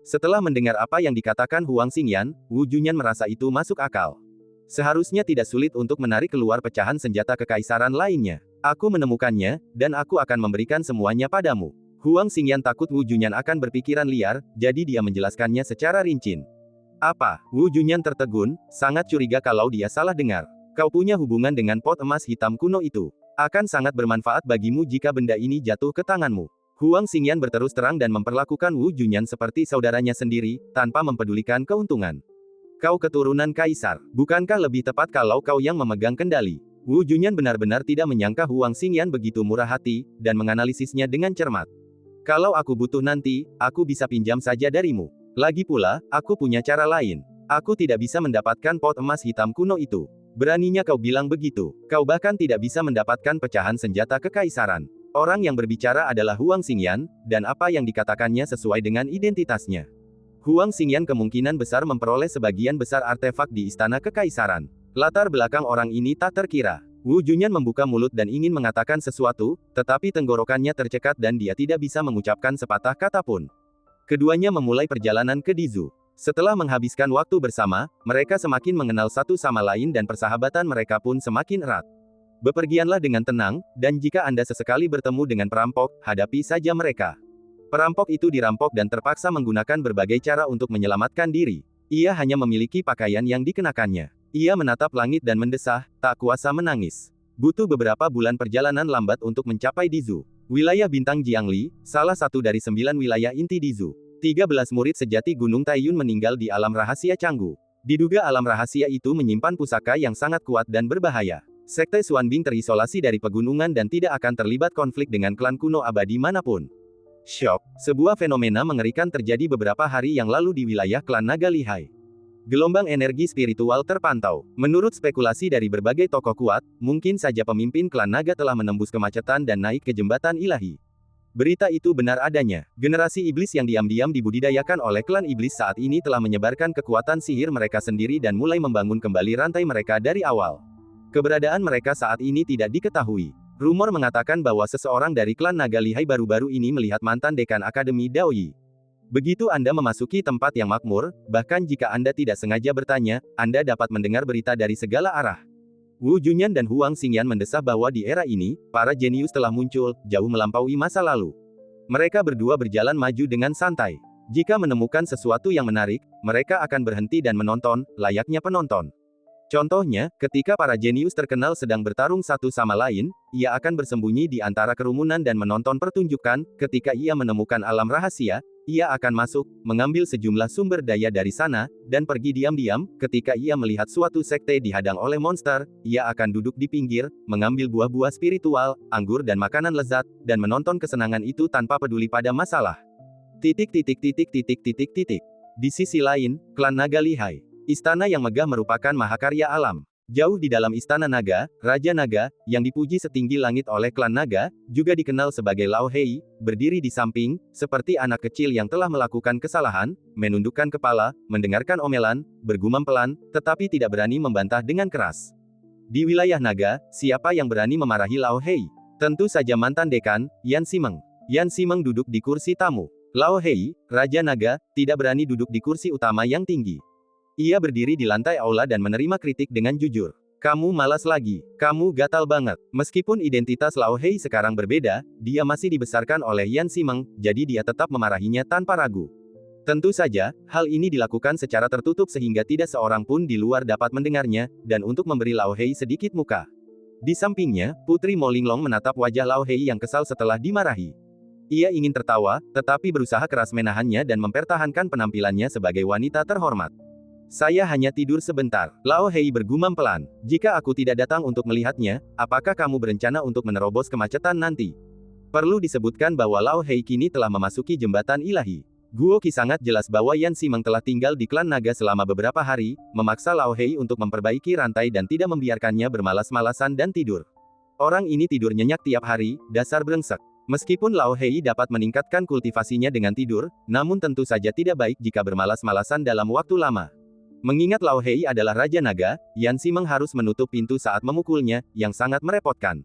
Setelah mendengar apa yang dikatakan Huang Xingyan, Wu Junyan merasa itu masuk akal. Seharusnya tidak sulit untuk menarik keluar pecahan senjata kekaisaran lainnya. Aku menemukannya, dan aku akan memberikan semuanya padamu. Huang Xingyan takut Wu Junyan akan berpikiran liar, jadi dia menjelaskannya secara rinci. Apa? Wu Junyan tertegun, sangat curiga kalau dia salah dengar. Kau punya hubungan dengan pot emas hitam kuno itu. Akan sangat bermanfaat bagimu jika benda ini jatuh ke tanganmu. Huang Xingyan berterus terang dan memperlakukan Wu Junyan seperti saudaranya sendiri, tanpa mempedulikan keuntungan. Kau keturunan kaisar, bukankah lebih tepat kalau kau yang memegang kendali? Wu Junyan benar-benar tidak menyangka Huang Xingyan begitu murah hati, dan menganalisisnya dengan cermat. Kalau aku butuh nanti, aku bisa pinjam saja darimu. Lagi pula, aku punya cara lain. Aku tidak bisa mendapatkan pot emas hitam kuno itu. Beraninya kau bilang begitu. Kau bahkan tidak bisa mendapatkan pecahan senjata kekaisaran. Orang yang berbicara adalah Huang Xingyan, dan apa yang dikatakannya sesuai dengan identitasnya. Huang Xingyan kemungkinan besar memperoleh sebagian besar artefak di istana kekaisaran. Latar belakang orang ini tak terkira. Wu Junyan membuka mulut dan ingin mengatakan sesuatu, tetapi tenggorokannya tercekat dan dia tidak bisa mengucapkan sepatah kata pun. Keduanya memulai perjalanan ke Dizu. Setelah menghabiskan waktu bersama, mereka semakin mengenal satu sama lain dan persahabatan mereka pun semakin erat. Bepergianlah dengan tenang, dan jika Anda sesekali bertemu dengan perampok, hadapi saja mereka. Perampok itu dirampok dan terpaksa menggunakan berbagai cara untuk menyelamatkan diri. Ia hanya memiliki pakaian yang dikenakannya. Ia menatap langit dan mendesah, tak kuasa menangis. Butuh beberapa bulan perjalanan lambat untuk mencapai Dizu. Wilayah Bintang Jiangli, salah satu dari 9 wilayah inti Dizu. 13 murid sejati Gunung Taiyun meninggal di alam rahasia Canggu. Diduga alam rahasia itu menyimpan pusaka yang sangat kuat dan berbahaya. Sekte Xuanbing terisolasi dari pegunungan dan tidak akan terlibat konflik dengan klan kuno abadi manapun. Syok, sebuah fenomena mengerikan terjadi beberapa hari yang lalu di wilayah klan Naga Lihai. Gelombang energi spiritual terpantau. Menurut spekulasi dari berbagai tokoh kuat, mungkin saja pemimpin klan naga telah menembus kemacetan dan naik ke jembatan ilahi. Berita itu benar adanya. Generasi iblis yang diam-diam dibudidayakan oleh klan iblis saat ini telah menyebarkan kekuatan sihir mereka sendiri dan mulai membangun kembali rantai mereka dari awal. Keberadaan mereka saat ini tidak diketahui. Rumor mengatakan bahwa seseorang dari klan Naga Lihai baru-baru ini melihat mantan dekan Akademi Daoyi. Begitu Anda memasuki tempat yang makmur, bahkan jika Anda tidak sengaja bertanya, Anda dapat mendengar berita dari segala arah. Wu Junyan dan Huang Xingyan mendesah bahwa di era ini, para jenius telah muncul, jauh melampaui masa lalu. Mereka berdua berjalan maju dengan santai. Jika menemukan sesuatu yang menarik, mereka akan berhenti dan menonton, layaknya penonton. Contohnya, ketika para jenius terkenal sedang bertarung satu sama lain, ia akan bersembunyi di antara kerumunan dan menonton pertunjukan. Ketika ia menemukan alam rahasia, ia akan masuk, mengambil sejumlah sumber daya dari sana, dan pergi diam-diam. Ketika ia melihat suatu sekte dihadang oleh monster, ia akan duduk di pinggir, mengambil buah-buah spiritual, anggur dan makanan lezat, dan menonton kesenangan itu tanpa peduli pada masalah. Di sisi lain, klan Naga Lihai. Istana yang megah merupakan mahakarya alam. Jauh di dalam istana naga, Raja Naga, yang dipuji setinggi langit oleh klan naga, juga dikenal sebagai Lao Hei, berdiri di samping, seperti anak kecil yang telah melakukan kesalahan, menundukkan kepala, mendengarkan omelan, bergumam pelan, tetapi tidak berani membantah dengan keras. Di wilayah naga, siapa yang berani memarahi Lao Hei? Tentu saja mantan dekan, Yan Ximeng. Yan Ximeng duduk di kursi tamu. Lao Hei, Raja Naga, tidak berani duduk di kursi utama yang tinggi. Ia berdiri di lantai aula dan menerima kritik dengan jujur. Kamu malas lagi. Kamu gatal banget. Meskipun identitas Lao Hei sekarang berbeda, dia masih dibesarkan oleh Yan Ximeng, jadi dia tetap memarahinya tanpa ragu. Tentu saja, hal ini dilakukan secara tertutup sehingga tidak seorang pun di luar dapat mendengarnya, dan untuk memberi Lao Hei sedikit muka. Di sampingnya, Putri Mo Linglong menatap wajah Lao Hei yang kesal setelah dimarahi. Ia ingin tertawa, tetapi berusaha keras menahannya dan mempertahankan penampilannya sebagai wanita terhormat. Saya hanya tidur sebentar. Lao Hei bergumam pelan. Jika aku tidak datang untuk melihatnya, apakah kamu berencana untuk menerobos kemacetan nanti? Perlu disebutkan bahwa Lao Hei kini telah memasuki jembatan ilahi. Guo Qi sangat jelas bahwa Yan Ximeng telah tinggal di klan naga selama beberapa hari, memaksa Lao Hei untuk memperbaiki rantai dan tidak membiarkannya bermalas-malasan dan tidur. Orang ini tidur nyenyak tiap hari, dasar brengsek. Meskipun Lao Hei dapat meningkatkan kultivasinya dengan tidur, namun tentu saja tidak baik jika bermalas-malasan dalam waktu lama. Mengingat Lao Hei adalah Raja Naga, Yan Ximeng harus menutup pintu saat memukulnya, yang sangat merepotkan.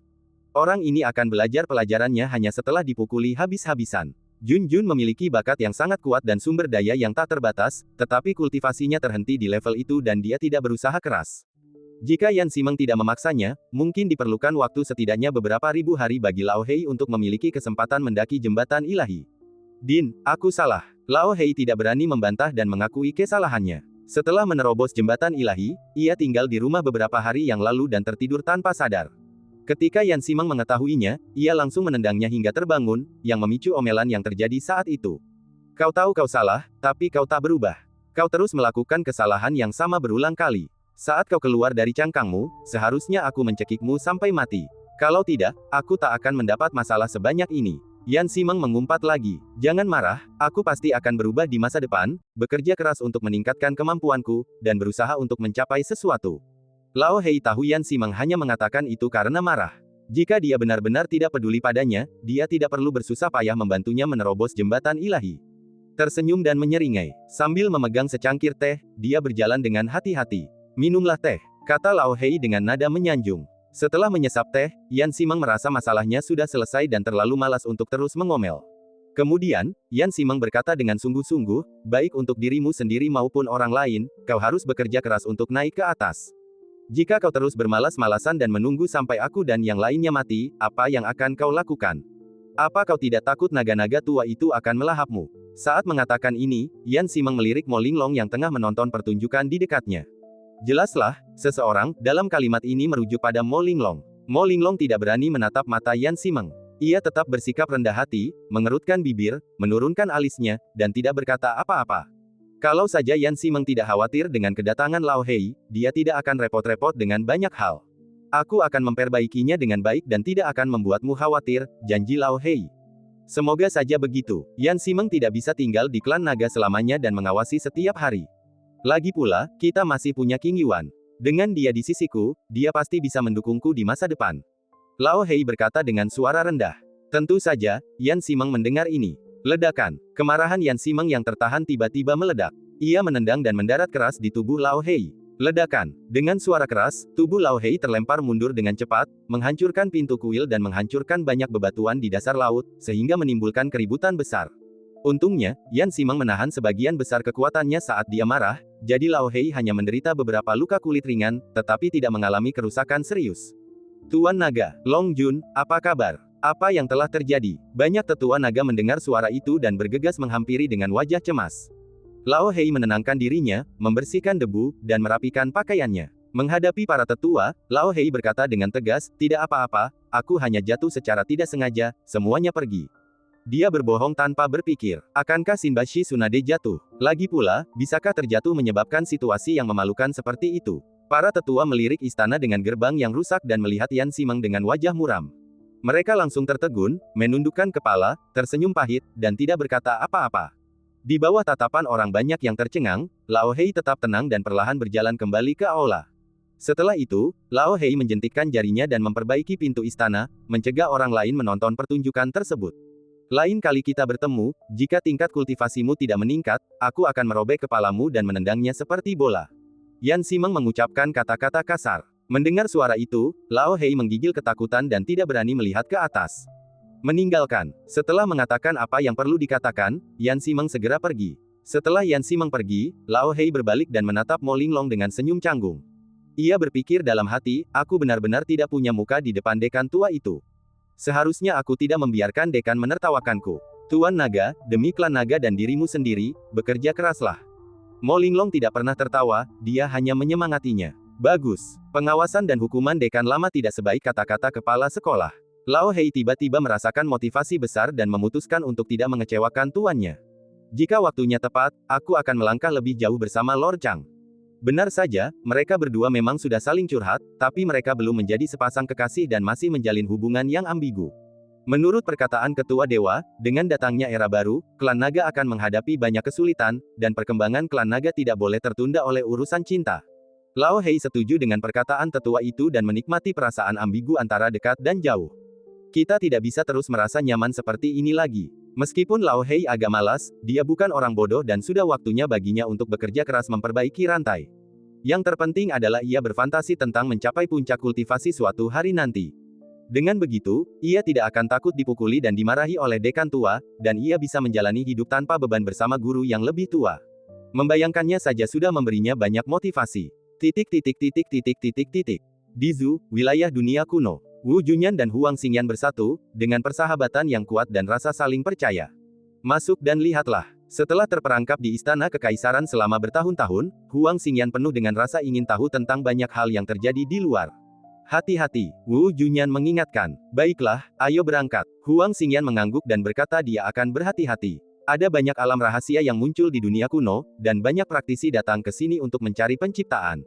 Orang ini akan belajar pelajarannya hanya setelah dipukuli habis-habisan. Jun Jun memiliki bakat yang sangat kuat dan sumber daya yang tak terbatas, tetapi kultivasinya terhenti di level itu dan dia tidak berusaha keras. Jika Yan Ximeng tidak memaksanya, mungkin diperlukan waktu setidaknya beberapa ribu hari bagi Lao Hei untuk memiliki kesempatan mendaki jembatan ilahi. Din, aku salah. Lao Hei tidak berani membantah dan mengakui kesalahannya. Setelah menerobos jembatan ilahi, ia tinggal di rumah beberapa hari yang lalu dan tertidur tanpa sadar. Ketika Yan Ximeng mengetahuinya, ia langsung menendangnya hingga terbangun, yang memicu omelan yang terjadi saat itu. Kau tahu kau salah, tapi kau tak berubah. Kau terus melakukan kesalahan yang sama berulang kali. Saat kau keluar dari cangkangmu, seharusnya aku mencekikmu sampai mati. Kalau tidak, aku tak akan mendapat masalah sebanyak ini. Yan Ximeng mengumpat lagi. Jangan marah, aku pasti akan berubah di masa depan, bekerja keras untuk meningkatkan kemampuanku, dan berusaha untuk mencapai sesuatu. Lao Hei tahu Yan Ximeng hanya mengatakan itu karena marah. Jika dia benar-benar tidak peduli padanya, dia tidak perlu bersusah payah membantunya menerobos jembatan ilahi. Tersenyum dan menyeringai. Sambil memegang secangkir teh, dia berjalan dengan hati-hati. Minumlah teh, kata Lao Hei dengan nada menyanjung. Setelah menyesap teh, Yan Ximeng merasa masalahnya sudah selesai dan terlalu malas untuk terus mengomel. Kemudian, Yan Ximeng berkata dengan sungguh-sungguh, baik untuk dirimu sendiri maupun orang lain, kau harus bekerja keras untuk naik ke atas. Jika kau terus bermalas-malasan dan menunggu sampai aku dan yang lainnya mati, apa yang akan kau lakukan? Apa kau tidak takut naga-naga tua itu akan melahapmu? Saat mengatakan ini, Yan Ximeng melirik Mo Linglong yang tengah menonton pertunjukan di dekatnya. Jelaslah, seseorang, dalam kalimat ini merujuk pada Mo Linglong. Mo Linglong tidak berani menatap mata Yan Ximeng. Ia tetap bersikap rendah hati, mengerutkan bibir, menurunkan alisnya, dan tidak berkata apa-apa. Kalau saja Yan Ximeng tidak khawatir dengan kedatangan Lao Hei, dia tidak akan repot-repot dengan banyak hal. Aku akan memperbaikinya dengan baik dan tidak akan membuatmu khawatir, janji Lao Hei. Semoga saja begitu. Yan Ximeng tidak bisa tinggal di klan naga selamanya dan mengawasi setiap hari. Lagi pula, kita masih punya King Yuan. Dengan dia di sisiku, dia pasti bisa mendukungku di masa depan. Lao Hei berkata dengan suara rendah. Tentu saja, Yan Ximeng mendengar ini. Ledakan. Kemarahan Yan Ximeng yang tertahan tiba-tiba meledak. Ia menendang dan mendarat keras di tubuh Lao Hei. Ledakan. Dengan suara keras, tubuh Lao Hei terlempar mundur dengan cepat, menghancurkan pintu kuil dan menghancurkan banyak bebatuan di dasar laut, sehingga menimbulkan keributan besar. Untungnya, Yan Ximeng menahan sebagian besar kekuatannya saat dia marah, jadi Lao Hei hanya menderita beberapa luka kulit ringan, tetapi tidak mengalami kerusakan serius. Tuan Naga, Long Jun, apa kabar? Apa yang telah terjadi? Banyak tetua naga mendengar suara itu dan bergegas menghampiri dengan wajah cemas. Lao Hei menenangkan dirinya, membersihkan debu, dan merapikan pakaiannya. Menghadapi para tetua, Lao Hei berkata dengan tegas, tidak apa-apa, aku hanya jatuh secara tidak sengaja, semuanya pergi. Dia berbohong tanpa berpikir. Akankah Shinbashi Tsunade jatuh? Lagi pula, bisakah terjatuh menyebabkan situasi yang memalukan seperti itu? Para tetua melirik istana dengan gerbang yang rusak dan melihat Yan Ximeng dengan wajah muram. Mereka langsung tertegun, menundukkan kepala, tersenyum pahit, dan tidak berkata apa-apa. Di bawah tatapan orang banyak yang tercengang, Lao Hei tetap tenang dan perlahan berjalan kembali ke aula. Setelah itu, Lao Hei menjentikkan jarinya dan memperbaiki pintu istana, mencegah orang lain menonton pertunjukan tersebut. Lain kali kita bertemu, jika tingkat kultivasimu tidak meningkat, aku akan merobek kepalamu dan menendangnya seperti bola. Yan Ximeng mengucapkan kata-kata kasar. Mendengar suara itu, Lao Hei menggigil ketakutan dan tidak berani melihat ke atas. Meninggalkan. Setelah mengatakan apa yang perlu dikatakan, Yan Ximeng segera pergi. Setelah Yan Ximeng pergi, Lao Hei berbalik dan menatap Mo Linglong dengan senyum canggung. Ia berpikir dalam hati, aku benar-benar tidak punya muka di depan dekan tua itu. Seharusnya aku tidak membiarkan dekan menertawakanku. Tuan Naga, demi klan naga dan dirimu sendiri, bekerja keraslah. Mo Linglong tidak pernah tertawa, dia hanya menyemangatinya. Bagus. Pengawasan dan hukuman dekan lama tidak sebaik kata-kata kepala sekolah. Lao Hei tiba-tiba merasakan motivasi besar dan memutuskan untuk tidak mengecewakan tuannya. Jika waktunya tepat, aku akan melangkah lebih jauh bersama Lord Chang. Benar saja, mereka berdua memang sudah saling curhat, tapi mereka belum menjadi sepasang kekasih dan masih menjalin hubungan yang ambigu. Menurut perkataan Ketua Dewa, dengan datangnya era baru, klan naga akan menghadapi banyak kesulitan, dan perkembangan klan naga tidak boleh tertunda oleh urusan cinta. Lao Hei setuju dengan perkataan tetua itu dan menikmati perasaan ambigu antara dekat dan jauh. Kita tidak bisa terus merasa nyaman seperti ini lagi. Meskipun Lao Hei agak malas, dia bukan orang bodoh dan sudah waktunya baginya untuk bekerja keras memperbaiki rantai. Yang terpenting adalah ia berfantasi tentang mencapai puncak kultivasi suatu hari nanti. Dengan begitu, ia tidak akan takut dipukuli dan dimarahi oleh dekan tua, dan ia bisa menjalani hidup tanpa beban bersama guru yang lebih tua. Membayangkannya saja sudah memberinya banyak motivasi. Di Zhu, wilayah dunia kuno, Wu Junyan dan Huang Xingyan bersatu, dengan persahabatan yang kuat dan rasa saling percaya. Masuk dan lihatlah. Setelah terperangkap di istana kekaisaran selama bertahun-tahun, Huang Xingyan penuh dengan rasa ingin tahu tentang banyak hal yang terjadi di luar. Hati-hati, Wu Junyan mengingatkan. Baiklah, ayo berangkat. Huang Xingyan mengangguk dan berkata dia akan berhati-hati. Ada banyak alam rahasia yang muncul di dunia kuno, dan banyak praktisi datang ke sini untuk mencari penciptaan.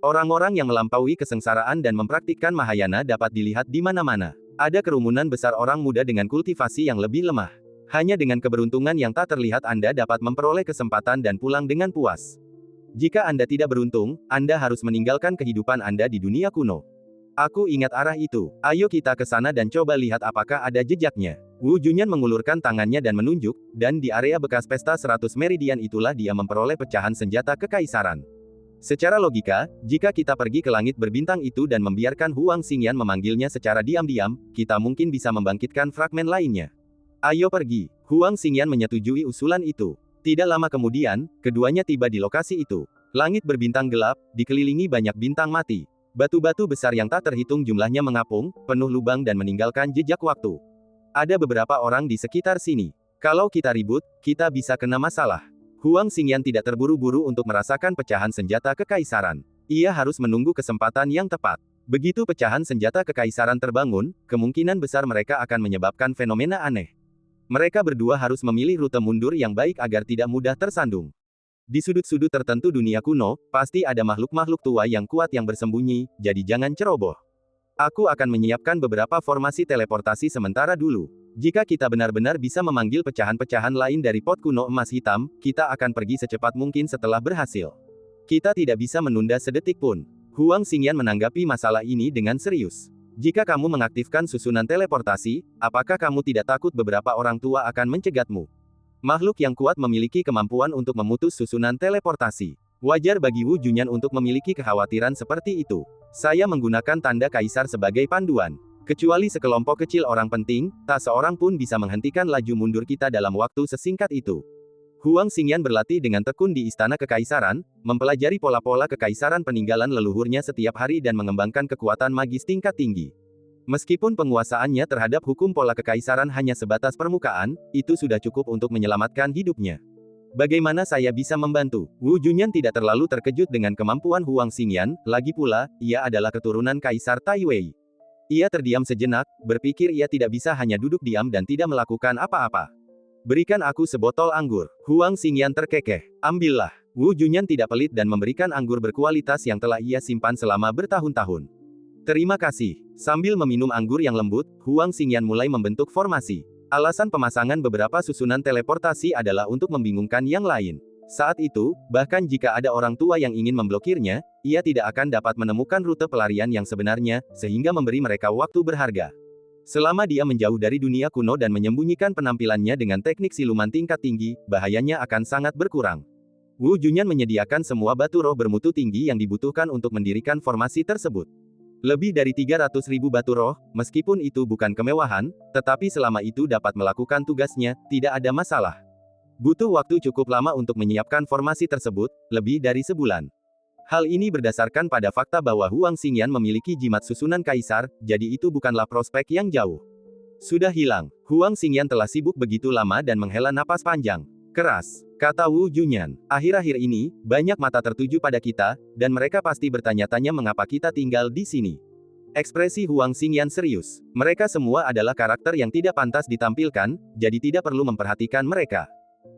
Orang-orang yang melampaui kesengsaraan dan mempraktikkan Mahayana dapat dilihat di mana-mana. Ada kerumunan besar orang muda dengan kultivasi yang lebih lemah. Hanya dengan keberuntungan yang tak terlihat Anda dapat memperoleh kesempatan dan pulang dengan puas. Jika Anda tidak beruntung, Anda harus meninggalkan kehidupan Anda di dunia kuno. Aku ingat arah itu. Ayo kita ke sana dan coba lihat apakah ada jejaknya. Wu Junyan mengulurkan tangannya dan menunjuk, dan di area bekas pesta 100 meridian itulah dia memperoleh pecahan senjata kekaisaran. Secara logika, jika kita pergi ke langit berbintang itu dan membiarkan Huang Xingyan memanggilnya secara diam-diam, kita mungkin bisa membangkitkan fragmen lainnya. Ayo pergi. Huang Xingyan menyetujui usulan itu. Tidak lama kemudian, keduanya tiba di lokasi itu. Langit berbintang gelap, dikelilingi banyak bintang mati. Batu-batu besar yang tak terhitung jumlahnya mengapung, penuh lubang dan meninggalkan jejak waktu. Ada beberapa orang di sekitar sini. Kalau kita ribut, kita bisa kena masalah. Huang Xingyan tidak terburu-buru untuk merasakan pecahan senjata kekaisaran. Ia harus menunggu kesempatan yang tepat. Begitu pecahan senjata kekaisaran terbangun, kemungkinan besar mereka akan menyebabkan fenomena aneh. Mereka berdua harus memilih rute mundur yang baik agar tidak mudah tersandung. Di sudut-sudut tertentu dunia kuno, pasti ada makhluk-makhluk tua yang kuat yang bersembunyi, jadi jangan ceroboh. Aku akan menyiapkan beberapa formasi teleportasi sementara dulu. Jika kita benar-benar bisa memanggil pecahan-pecahan lain dari pot kuno emas hitam, kita akan pergi secepat mungkin setelah berhasil. Kita tidak bisa menunda sedetik pun. Huang Xingyan menanggapi masalah ini dengan serius. Jika kamu mengaktifkan susunan teleportasi, apakah kamu tidak takut beberapa orang tua akan mencegatmu? Makhluk yang kuat memiliki kemampuan untuk memutus susunan teleportasi. Wajar bagi Wu Junyan untuk memiliki kekhawatiran seperti itu. Saya menggunakan tanda kaisar sebagai panduan. Kecuali sekelompok kecil orang penting, tak seorang pun bisa menghentikan laju mundur kita dalam waktu sesingkat itu. Huang Xingyan berlatih dengan tekun di istana kekaisaran, mempelajari pola-pola kekaisaran peninggalan leluhurnya setiap hari dan mengembangkan kekuatan magis tingkat tinggi. Meskipun penguasaannya terhadap hukum pola kekaisaran hanya sebatas permukaan, itu sudah cukup untuk menyelamatkan hidupnya. Bagaimana saya bisa membantu? Wu Junyan tidak terlalu terkejut dengan kemampuan Huang Xingyan, lagi pula, ia adalah keturunan Kaisar Taiwei. Ia terdiam sejenak, berpikir ia tidak bisa hanya duduk diam dan tidak melakukan apa-apa. Berikan aku sebotol anggur. Huang Xingyan terkekeh. Ambillah. Wu Junyan tidak pelit dan memberikan anggur berkualitas yang telah ia simpan selama bertahun-tahun. Terima kasih. Sambil meminum anggur yang lembut, Huang Xingyan mulai membentuk formasi. Alasan pemasangan beberapa susunan teleportasi adalah untuk membingungkan yang lain. Saat itu, bahkan jika ada orang tua yang ingin memblokirnya, ia tidak akan dapat menemukan rute pelarian yang sebenarnya, sehingga memberi mereka waktu berharga. Selama dia menjauh dari dunia kuno dan menyembunyikan penampilannya dengan teknik siluman tingkat tinggi, bahayanya akan sangat berkurang. Wu Junyan menyediakan semua batu roh bermutu tinggi yang dibutuhkan untuk mendirikan formasi tersebut. Lebih dari 300.000 batu roh, meskipun itu bukan kemewahan, tetapi selama itu dapat melakukan tugasnya, tidak ada masalah. Butuh waktu cukup lama untuk menyiapkan formasi tersebut, lebih dari sebulan. Hal ini berdasarkan pada fakta bahwa Huang Xingyan memiliki jimat susunan kaisar, jadi itu bukanlah prospek yang jauh. Sudah hilang. Huang Xingyan telah sibuk begitu lama dan menghela napas panjang. Keras, kata Wu Junyan. Akhir-akhir ini, banyak mata tertuju pada kita, dan mereka pasti bertanya-tanya mengapa kita tinggal di sini. Ekspresi Huang Xingyan serius. Mereka semua adalah karakter yang tidak pantas ditampilkan, jadi tidak perlu memperhatikan mereka.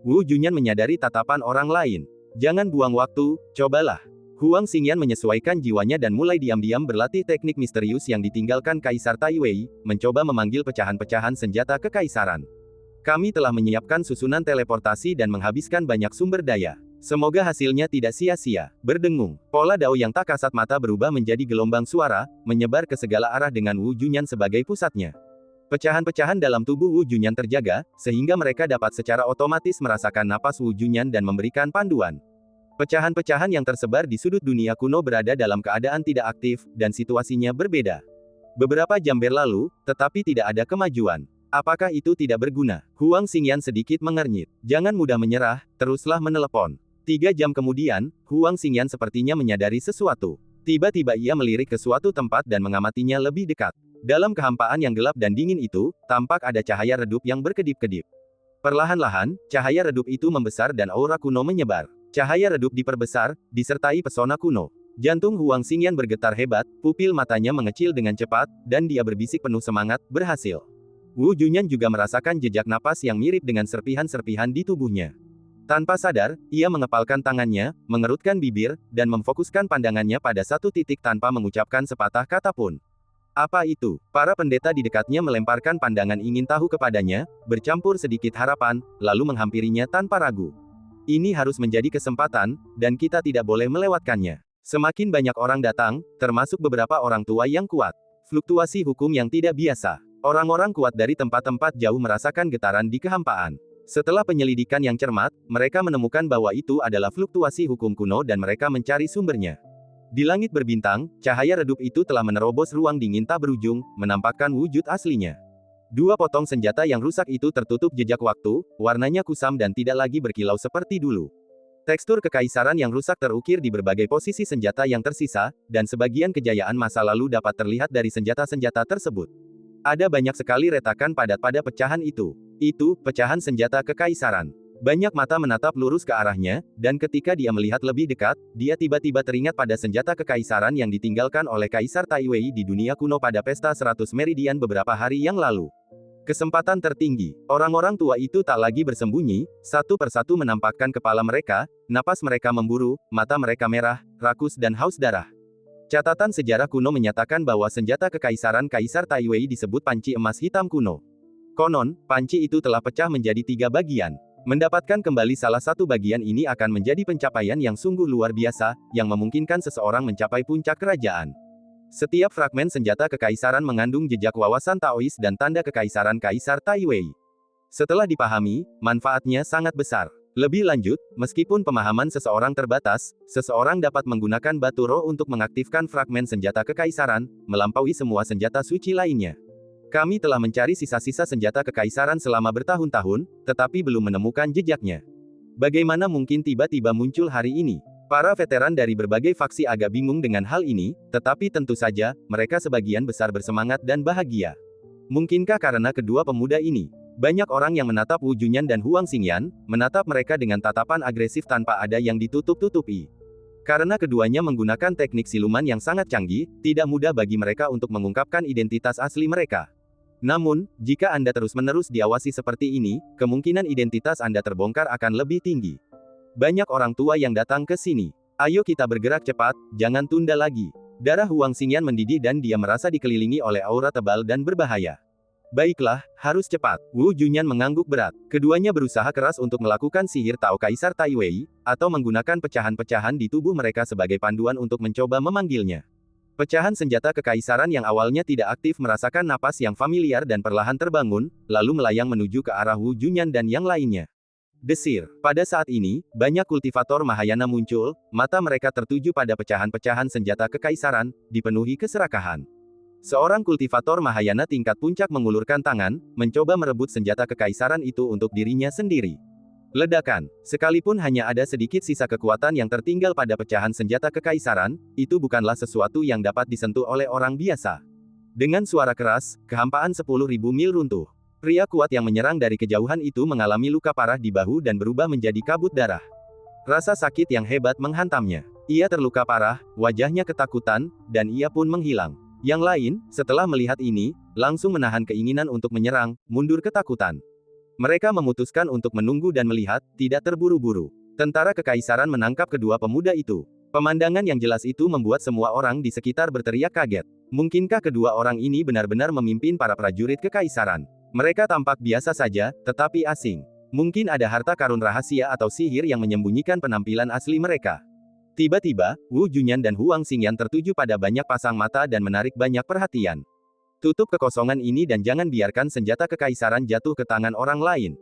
Wu Junyan menyadari tatapan orang lain. Jangan buang waktu, cobalah. Huang Xingyan menyesuaikan jiwanya dan mulai diam-diam berlatih teknik misterius yang ditinggalkan Kaisar Taiwei, mencoba memanggil pecahan-pecahan senjata kekaisaran. Kami telah menyiapkan susunan teleportasi dan menghabiskan banyak sumber daya. Semoga hasilnya tidak sia-sia. Berdengung, pola dao yang tak kasat mata berubah menjadi gelombang suara, menyebar ke segala arah dengan Wu Junyan sebagai pusatnya. Pecahan-pecahan dalam tubuh Wu Junyan terjaga, sehingga mereka dapat secara otomatis merasakan napas Wu Junyan dan memberikan panduan. Pecahan-pecahan yang tersebar di sudut dunia kuno berada dalam keadaan tidak aktif, dan situasinya berbeda. Beberapa jam berlalu, tetapi tidak ada kemajuan. Apakah itu tidak berguna? Huang Xingyan sedikit mengernyit. Jangan mudah menyerah, teruslah menelepon. 3 jam kemudian, Huang Xingyan sepertinya menyadari sesuatu. Tiba-tiba ia melirik ke suatu tempat dan mengamatinya lebih dekat. Dalam kehampaan yang gelap dan dingin itu, tampak ada cahaya redup yang berkedip-kedip. Perlahan-lahan, cahaya redup itu membesar dan aura kuno menyebar. Cahaya redup diperbesar, disertai pesona kuno. Jantung Huang Xingyan bergetar hebat, pupil matanya mengecil dengan cepat, dan dia berbisik penuh semangat, berhasil. Wu Junyan juga merasakan jejak napas yang mirip dengan serpihan-serpihan di tubuhnya. Tanpa sadar, ia mengepalkan tangannya, mengerutkan bibir, dan memfokuskan pandangannya pada satu titik tanpa mengucapkan sepatah kata pun. Apa itu? Para pendeta di dekatnya melemparkan pandangan ingin tahu kepadanya, bercampur sedikit harapan, lalu menghampirinya tanpa ragu. Ini harus menjadi kesempatan, dan kita tidak boleh melewatkannya. Semakin banyak orang datang, termasuk beberapa orang tua yang kuat. Fluktuasi hukum yang tidak biasa. Orang-orang kuat dari tempat-tempat jauh merasakan getaran di kehampaan. Setelah penyelidikan yang cermat, mereka menemukan bahwa itu adalah fluktuasi hukum kuno dan mereka mencari sumbernya. Di langit berbintang, cahaya redup itu telah menerobos ruang dingin tak berujung, menampakkan wujud aslinya. 2 potong senjata yang rusak itu tertutup jejak waktu, warnanya kusam dan tidak lagi berkilau seperti dulu. Tekstur kekaisaran yang rusak terukir di berbagai posisi senjata yang tersisa, dan sebagian kejayaan masa lalu dapat terlihat dari senjata-senjata tersebut. Ada banyak sekali retakan padat pada pecahan itu. Itu, pecahan senjata kekaisaran. Banyak mata menatap lurus ke arahnya, dan ketika dia melihat lebih dekat, dia tiba-tiba teringat pada senjata kekaisaran yang ditinggalkan oleh Kaisar Taiwei di dunia kuno pada pesta 100 Meridian beberapa hari yang lalu. Kesempatan tertinggi. Orang-orang tua itu tak lagi bersembunyi, satu persatu menampakkan kepala mereka, napas mereka memburu, mata mereka merah, rakus dan haus darah. Catatan sejarah kuno menyatakan bahwa senjata kekaisaran Kaisar Taiwei disebut panci emas hitam kuno. Konon, panci itu telah pecah menjadi 3 bagian. Mendapatkan kembali salah satu bagian ini akan menjadi pencapaian yang sungguh luar biasa, yang memungkinkan seseorang mencapai puncak kerajaan. Setiap fragmen senjata kekaisaran mengandung jejak wawasan Taois dan tanda kekaisaran Kaisar Taiwei. Setelah dipahami, manfaatnya sangat besar. Lebih lanjut, meskipun pemahaman seseorang terbatas, seseorang dapat menggunakan batu roh untuk mengaktifkan fragmen senjata kekaisaran, melampaui semua senjata suci lainnya. Kami telah mencari sisa-sisa senjata kekaisaran selama bertahun-tahun, tetapi belum menemukan jejaknya. Bagaimana mungkin tiba-tiba muncul hari ini? Para veteran dari berbagai faksi agak bingung dengan hal ini, tetapi tentu saja, mereka sebagian besar bersemangat dan bahagia. Mungkinkah karena kedua pemuda ini? Banyak orang yang menatap Wu Junyan dan Huang Xingyan, menatap mereka dengan tatapan agresif tanpa ada yang ditutup-tutupi. Karena keduanya menggunakan teknik siluman yang sangat canggih, tidak mudah bagi mereka untuk mengungkapkan identitas asli mereka. Namun, jika Anda terus-menerus diawasi seperti ini, kemungkinan identitas Anda terbongkar akan lebih tinggi. Banyak orang tua yang datang ke sini. Ayo kita bergerak cepat, jangan tunda lagi. Darah Huang Xingyan mendidih dan dia merasa dikelilingi oleh aura tebal dan berbahaya. Baiklah, harus cepat. Wu Junyan mengangguk berat. Keduanya berusaha keras untuk melakukan sihir Tao Kaisar Taiwei, atau menggunakan pecahan-pecahan di tubuh mereka sebagai panduan untuk mencoba memanggilnya. Pecahan senjata kekaisaran yang awalnya tidak aktif merasakan napas yang familiar dan perlahan terbangun, lalu melayang menuju ke arah Wu Junyan dan yang lainnya. Desir. Pada saat ini, banyak kultivator Mahayana muncul, mata mereka tertuju pada pecahan-pecahan senjata kekaisaran, dipenuhi keserakahan. Seorang kultivator Mahayana tingkat puncak mengulurkan tangan, mencoba merebut senjata kekaisaran itu untuk dirinya sendiri. Ledakan. Sekalipun hanya ada sedikit sisa kekuatan yang tertinggal pada pecahan senjata kekaisaran, itu bukanlah sesuatu yang dapat disentuh oleh orang biasa. Dengan suara keras, kehampaan 10.000 mil runtuh. Pria kuat yang menyerang dari kejauhan itu mengalami luka parah di bahu dan berubah menjadi kabut darah. Rasa sakit yang hebat menghantamnya. Ia terluka parah, wajahnya ketakutan, dan ia pun menghilang. Yang lain, setelah melihat ini, langsung menahan keinginan untuk menyerang, mundur ketakutan. Mereka memutuskan untuk menunggu dan melihat, tidak terburu-buru. Tentara kekaisaran menangkap kedua pemuda itu. Pemandangan yang jelas itu membuat semua orang di sekitar berteriak kaget. Mungkinkah kedua orang ini benar-benar memimpin para prajurit kekaisaran? Mereka tampak biasa saja, tetapi asing. Mungkin ada harta karun rahasia atau sihir yang menyembunyikan penampilan asli mereka. Tiba-tiba, Wu Junyan dan Huang Xingyan tertuju pada banyak pasang mata dan menarik banyak perhatian. Tutup kekosongan ini dan jangan biarkan senjata kekaisaran jatuh ke tangan orang lain.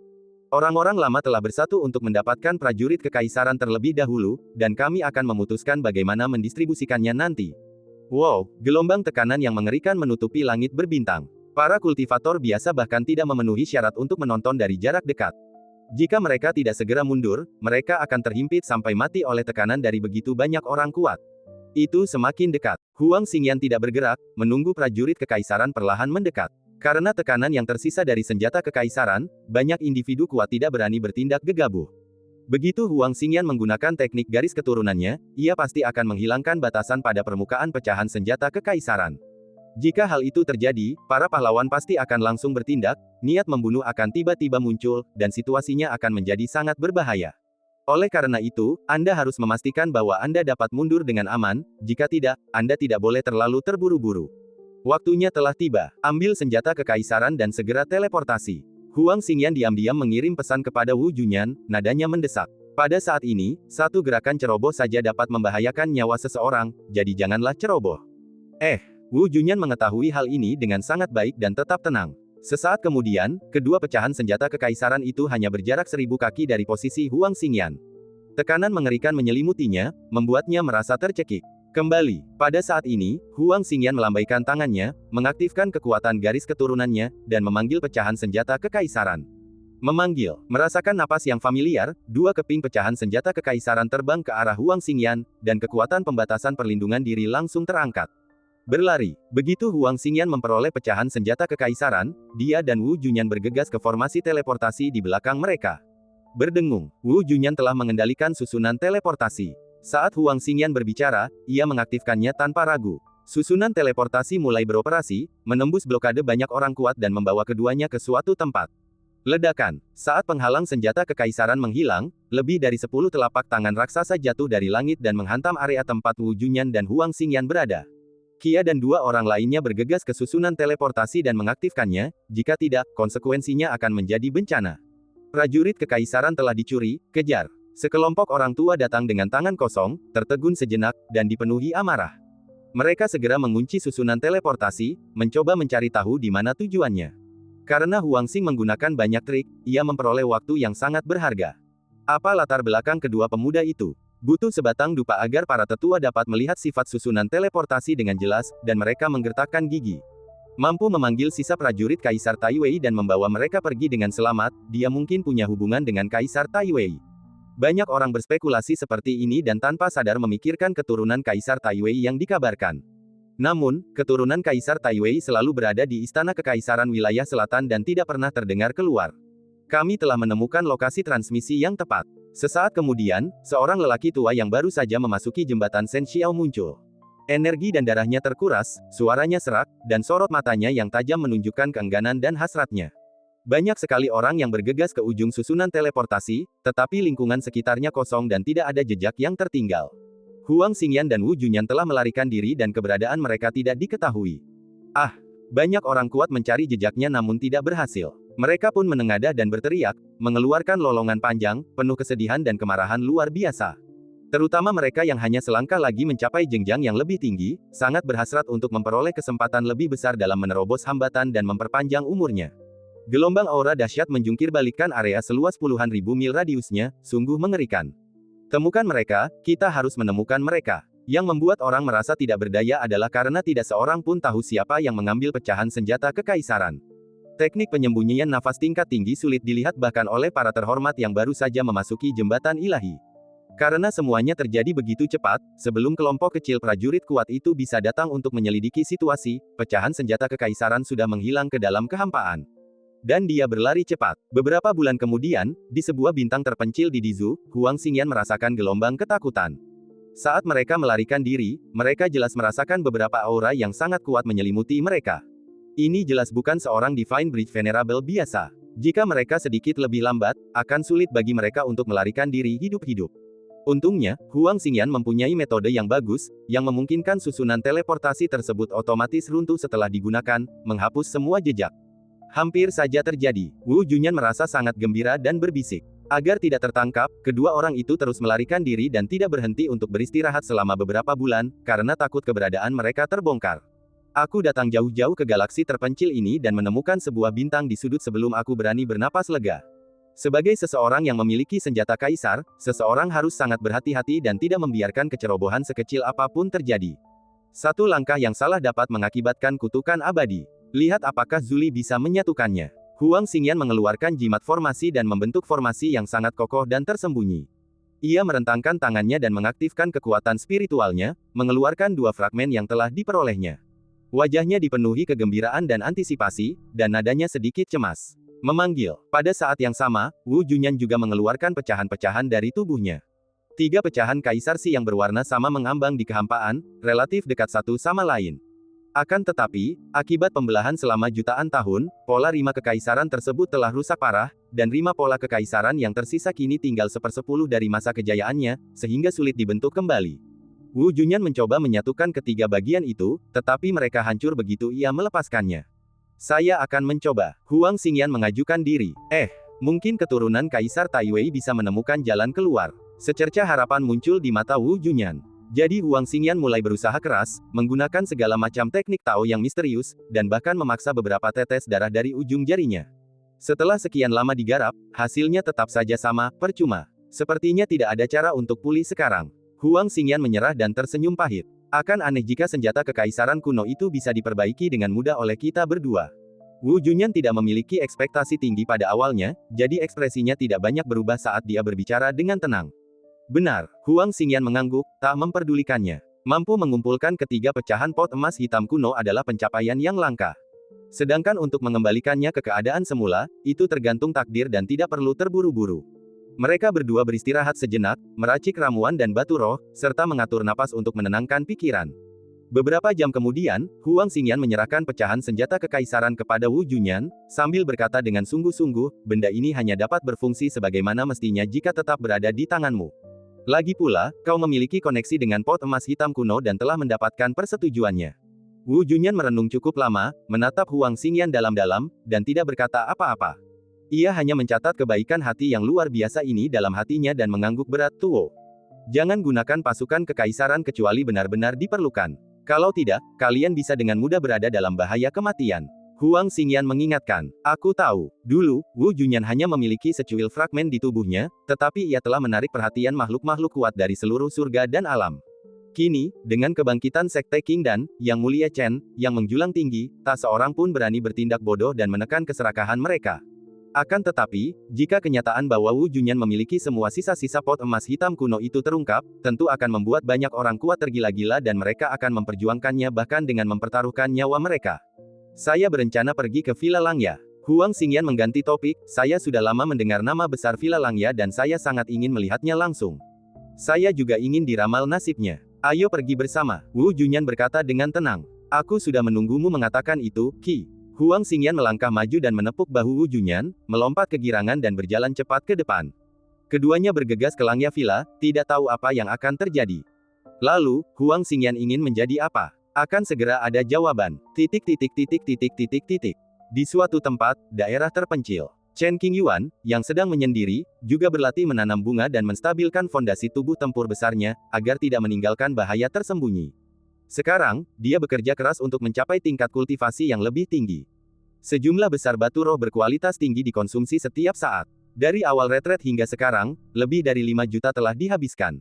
Orang-orang lama telah bersatu untuk mendapatkan prajurit kekaisaran terlebih dahulu, dan kami akan memutuskan bagaimana mendistribusikannya nanti. Wow, gelombang tekanan yang mengerikan menutupi langit berbintang. Para kultivator biasa bahkan tidak memenuhi syarat untuk menonton dari jarak dekat. Jika mereka tidak segera mundur, mereka akan terhimpit sampai mati oleh tekanan dari begitu banyak orang kuat. Itu semakin dekat. Huang Xingyan tidak bergerak, menunggu prajurit kekaisaran perlahan mendekat. Karena tekanan yang tersisa dari senjata kekaisaran, banyak individu kuat tidak berani bertindak gegabah. Begitu Huang Xingyan menggunakan teknik garis keturunannya, ia pasti akan menghilangkan batasan pada permukaan pecahan senjata kekaisaran. Jika hal itu terjadi, para pahlawan pasti akan langsung bertindak, niat membunuh akan tiba-tiba muncul, dan situasinya akan menjadi sangat berbahaya. Oleh karena itu, Anda harus memastikan bahwa Anda dapat mundur dengan aman, jika tidak, Anda tidak boleh terlalu terburu-buru. Waktunya telah tiba, ambil senjata kekaisaran dan segera teleportasi. Huang Xingyan diam-diam mengirim pesan kepada Wu Junyan, nadanya mendesak. Pada saat ini, satu gerakan ceroboh saja dapat membahayakan nyawa seseorang, jadi janganlah ceroboh. Wu Junyan mengetahui hal ini dengan sangat baik dan tetap tenang. Sesaat kemudian, kedua pecahan senjata kekaisaran itu hanya berjarak 1000 kaki dari posisi Huang Xingyan. Tekanan mengerikan menyelimutinya, membuatnya merasa tercekik. Kembali, pada saat ini, Huang Xingyan melambaikan tangannya, mengaktifkan kekuatan garis keturunannya, dan memanggil pecahan senjata kekaisaran. Memanggil, merasakan napas yang familiar, dua keping pecahan senjata kekaisaran terbang ke arah Huang Xingyan, dan kekuatan pembatasan perlindungan diri langsung terangkat. Berlari, begitu Huang Xingyan memperoleh pecahan senjata kekaisaran, dia dan Wu Junyan bergegas ke formasi teleportasi di belakang mereka. Berdengung, Wu Junyan telah mengendalikan susunan teleportasi. Saat Huang Xingyan berbicara, ia mengaktifkannya tanpa ragu. Susunan teleportasi mulai beroperasi, menembus blokade banyak orang kuat dan membawa keduanya ke suatu tempat. Ledakan. Saat penghalang senjata kekaisaran menghilang, lebih dari 10 telapak tangan raksasa jatuh dari langit dan menghantam area tempat Wu Junyan dan Huang Xingyan berada. Qia dan dua orang lainnya bergegas ke susunan teleportasi dan mengaktifkannya, jika tidak, konsekuensinya akan menjadi bencana. Prajurit kekaisaran telah dicuri, kejar. Sekelompok orang tua datang dengan tangan kosong, tertegun sejenak, dan dipenuhi amarah. Mereka segera mengunci susunan teleportasi, mencoba mencari tahu di mana tujuannya. Karena Huang Xing menggunakan banyak trik, ia memperoleh waktu yang sangat berharga. Apa latar belakang kedua pemuda itu? Butuh sebatang dupa agar para tetua dapat melihat sifat susunan teleportasi dengan jelas, dan mereka menggertakkan gigi. Mampu memanggil sisa prajurit Kaisar Taiwei dan membawa mereka pergi dengan selamat, dia mungkin punya hubungan dengan Kaisar Taiwei. Banyak orang berspekulasi seperti ini dan tanpa sadar memikirkan keturunan Kaisar Taiwei yang dikabarkan. Namun, keturunan Kaisar Taiwei selalu berada di Istana Kekaisaran Wilayah Selatan dan tidak pernah terdengar keluar. Kami telah menemukan lokasi transmisi yang tepat. Sesaat kemudian, seorang lelaki tua yang baru saja memasuki jembatan Shen Xiao muncul. Energi dan darahnya terkuras, suaranya serak, dan sorot matanya yang tajam menunjukkan keengganan dan hasratnya. Banyak sekali orang yang bergegas ke ujung susunan teleportasi, tetapi lingkungan sekitarnya kosong dan tidak ada jejak yang tertinggal. Huang Xingyan dan Wu Junyan telah melarikan diri dan keberadaan mereka tidak diketahui. Banyak orang kuat mencari jejaknya namun tidak berhasil. Mereka pun menengadah dan berteriak, mengeluarkan lolongan panjang, penuh kesedihan dan kemarahan luar biasa. Terutama mereka yang hanya selangkah lagi mencapai jenjang yang lebih tinggi, sangat berhasrat untuk memperoleh kesempatan lebih besar dalam menerobos hambatan dan memperpanjang umurnya. Gelombang aura dahsyat menjungkir balikkan area seluas puluhan ribu mil radiusnya, sungguh mengerikan. Temukan mereka, kita harus menemukan mereka. Yang membuat orang merasa tidak berdaya adalah karena tidak seorang pun tahu siapa yang mengambil pecahan senjata kekaisaran. Teknik penyembunyian nafas tingkat tinggi sulit dilihat bahkan oleh para terhormat yang baru saja memasuki jembatan ilahi. Karena semuanya terjadi begitu cepat, sebelum kelompok kecil prajurit kuat itu bisa datang untuk menyelidiki situasi, pecahan senjata kekaisaran sudah menghilang ke dalam kehampaan. Dan dia berlari cepat. Beberapa bulan kemudian, di sebuah bintang terpencil di Dizu, Huang Xingyan merasakan gelombang ketakutan. Saat mereka melarikan diri, mereka jelas merasakan beberapa aura yang sangat kuat menyelimuti mereka. Ini jelas bukan seorang Divine Bridge Venerable biasa. Jika mereka sedikit lebih lambat, akan sulit bagi mereka untuk melarikan diri hidup-hidup. Untungnya, Huang Xingyan mempunyai metode yang bagus, yang memungkinkan susunan teleportasi tersebut otomatis runtuh setelah digunakan, menghapus semua jejak. Hampir saja terjadi. Wu Junyan merasa sangat gembira dan berbisik. Agar tidak tertangkap, kedua orang itu terus melarikan diri dan tidak berhenti untuk beristirahat selama beberapa bulan, karena takut keberadaan mereka terbongkar. Aku datang jauh-jauh ke galaksi terpencil ini dan menemukan sebuah bintang di sudut sebelum aku berani bernapas lega. Sebagai seseorang yang memiliki senjata kaisar, seseorang harus sangat berhati-hati dan tidak membiarkan kecerobohan sekecil apapun terjadi. Satu langkah yang salah dapat mengakibatkan kutukan abadi. Lihat apakah Zuli bisa menyatukannya. Huang Xingyan mengeluarkan jimat formasi dan membentuk formasi yang sangat kokoh dan tersembunyi. Ia merentangkan tangannya dan mengaktifkan kekuatan spiritualnya, mengeluarkan dua fragmen yang telah diperolehnya. Wajahnya dipenuhi kegembiraan dan antisipasi, dan nadanya sedikit cemas. Memanggil. Pada saat yang sama, Wu Junyan juga mengeluarkan pecahan-pecahan dari tubuhnya. 3 pecahan kaisar Si yang berwarna sama mengambang di kehampaan, relatif dekat satu sama lain. Akan tetapi, akibat pembelahan selama jutaan tahun, pola 5 kekaisaran tersebut telah rusak parah, dan 5 pola kekaisaran yang tersisa kini tinggal 1/10 dari masa kejayaannya, sehingga sulit dibentuk kembali. Wu Junyan mencoba menyatukan ketiga bagian itu, tetapi mereka hancur begitu ia melepaskannya. Saya akan mencoba. Huang Xingyan mengajukan diri. Mungkin keturunan Kaisar Taiwei bisa menemukan jalan keluar. Secerca harapan muncul di mata Wu Junyan. Jadi Huang Xingyan mulai berusaha keras, menggunakan segala macam teknik Tao yang misterius, dan bahkan memaksa beberapa tetes darah dari ujung jarinya. Setelah sekian lama digarap, hasilnya tetap saja sama, percuma. Sepertinya tidak ada cara untuk pulih sekarang. Huang Xingyan menyerah dan tersenyum pahit. Akan aneh jika senjata kekaisaran kuno itu bisa diperbaiki dengan mudah oleh kita berdua. Wu Junyan tidak memiliki ekspektasi tinggi pada awalnya, jadi ekspresinya tidak banyak berubah saat dia berbicara dengan tenang. Benar, Huang Xingyan mengangguk, tak memperdulikannya. Mampu mengumpulkan ketiga pecahan pot emas hitam kuno adalah pencapaian yang langka. Sedangkan untuk mengembalikannya ke keadaan semula, itu tergantung takdir dan tidak perlu terburu-buru. Mereka berdua beristirahat sejenak, meracik ramuan dan batu roh, serta mengatur napas untuk menenangkan pikiran. Beberapa jam kemudian, Huang Xingyan menyerahkan pecahan senjata kekaisaran kepada Wu Junyan, sambil berkata dengan sungguh-sungguh, benda ini hanya dapat berfungsi sebagaimana mestinya jika tetap berada di tanganmu. Lagi pula, kau memiliki koneksi dengan pot emas hitam kuno dan telah mendapatkan persetujuannya. Wu Junyan merenung cukup lama, menatap Huang Xingyan dalam-dalam, dan tidak berkata apa-apa. Ia hanya mencatat kebaikan hati yang luar biasa ini dalam hatinya dan mengangguk berat. Tuo. Jangan gunakan pasukan kekaisaran kecuali benar-benar diperlukan. Kalau tidak, kalian bisa dengan mudah berada dalam bahaya kematian. Huang Xingyan mengingatkan, aku tahu, dulu, Wu Junyan hanya memiliki secuil fragmen di tubuhnya, tetapi ia telah menarik perhatian makhluk-makhluk kuat dari seluruh surga dan alam. Kini, dengan kebangkitan Sekte Qingdan, Yang Mulia Chen, yang menjulang tinggi, tak seorang pun berani bertindak bodoh dan menekan keserakahan mereka. Akan tetapi, jika kenyataan bahwa Wu Junyan memiliki semua sisa-sisa pot emas hitam kuno itu terungkap, tentu akan membuat banyak orang kuat tergila-gila dan mereka akan memperjuangkannya bahkan dengan mempertaruhkan nyawa mereka. Saya berencana pergi ke Villa Langya. Huang Xingyan mengganti topik, saya sudah lama mendengar nama besar Villa Langya dan saya sangat ingin melihatnya langsung. Saya juga ingin diramal nasibnya. Ayo pergi bersama, Wu Junyan berkata dengan tenang. Aku sudah menunggumu mengatakan itu, Qi. Huang Xingyan melangkah maju dan menepuk bahu Wu Junyan, melompat ke girangan dan berjalan cepat ke depan. Keduanya bergegas ke Langya Villa, tidak tahu apa yang akan terjadi. Lalu, Huang Xingyan ingin menjadi apa? Akan segera ada jawaban. Di suatu tempat, daerah terpencil. Chen Qingyuan, yang sedang menyendiri, juga berlatih menanam bunga dan menstabilkan fondasi tubuh tempur besarnya, agar tidak meninggalkan bahaya tersembunyi. Sekarang, dia bekerja keras untuk mencapai tingkat kultivasi yang lebih tinggi. Sejumlah besar batu roh berkualitas tinggi dikonsumsi setiap saat. Dari awal retret hingga sekarang, lebih dari 5 juta telah dihabiskan.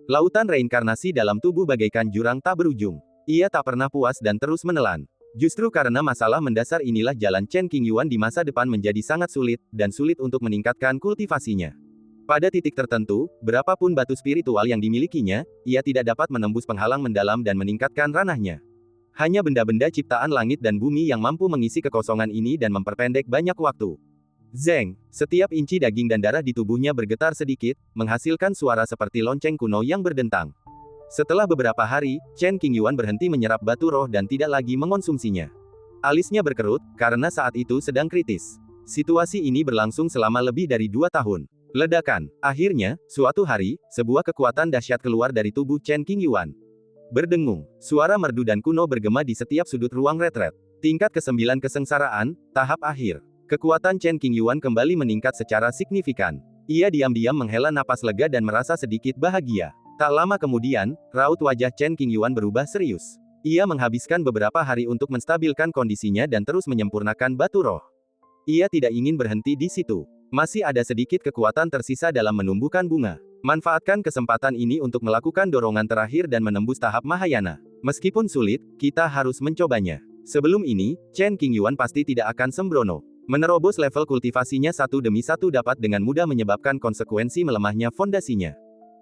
Lautan reinkarnasi dalam tubuh bagaikan jurang tak berujung. Ia tak pernah puas dan terus menelan. Justru karena masalah mendasar inilah jalan Chen Qingyuan di masa depan menjadi sangat sulit, dan sulit untuk meningkatkan kultivasinya. Pada titik tertentu, berapapun batu spiritual yang dimilikinya, ia tidak dapat menembus penghalang mendalam dan meningkatkan ranahnya. Hanya benda-benda ciptaan langit dan bumi yang mampu mengisi kekosongan ini dan memperpendek banyak waktu. Zeng, setiap inci daging dan darah di tubuhnya bergetar sedikit, menghasilkan suara seperti lonceng kuno yang berdentang. Setelah beberapa hari, Chen Qingyuan berhenti menyerap batu roh dan tidak lagi mengonsumsinya. Alisnya berkerut, karena saat itu sedang kritis. Situasi ini berlangsung selama lebih dari 2 tahun. Ledakan. Akhirnya, suatu hari, sebuah kekuatan dahsyat keluar dari tubuh Chen Qingyuan. Berdengung, suara merdu dan kuno bergema di setiap sudut ruang retret. Tingkat ke-9 kesengsaraan, tahap akhir. Kekuatan Chen Qingyuan kembali meningkat secara signifikan. Ia diam-diam menghela napas lega dan merasa sedikit bahagia. Tak lama kemudian, raut wajah Chen Qingyuan berubah serius. Ia menghabiskan beberapa hari untuk menstabilkan kondisinya dan terus menyempurnakan batu roh. Ia tidak ingin berhenti di situ. Masih ada sedikit kekuatan tersisa dalam menumbuhkan bunga. Manfaatkan kesempatan ini untuk melakukan dorongan terakhir dan menembus tahap Mahayana. Meskipun sulit, kita harus mencobanya. Sebelum ini, Chen Qingyuan pasti tidak akan sembrono. Menerobos level kultivasinya satu demi satu dapat dengan mudah menyebabkan konsekuensi melemahnya fondasinya.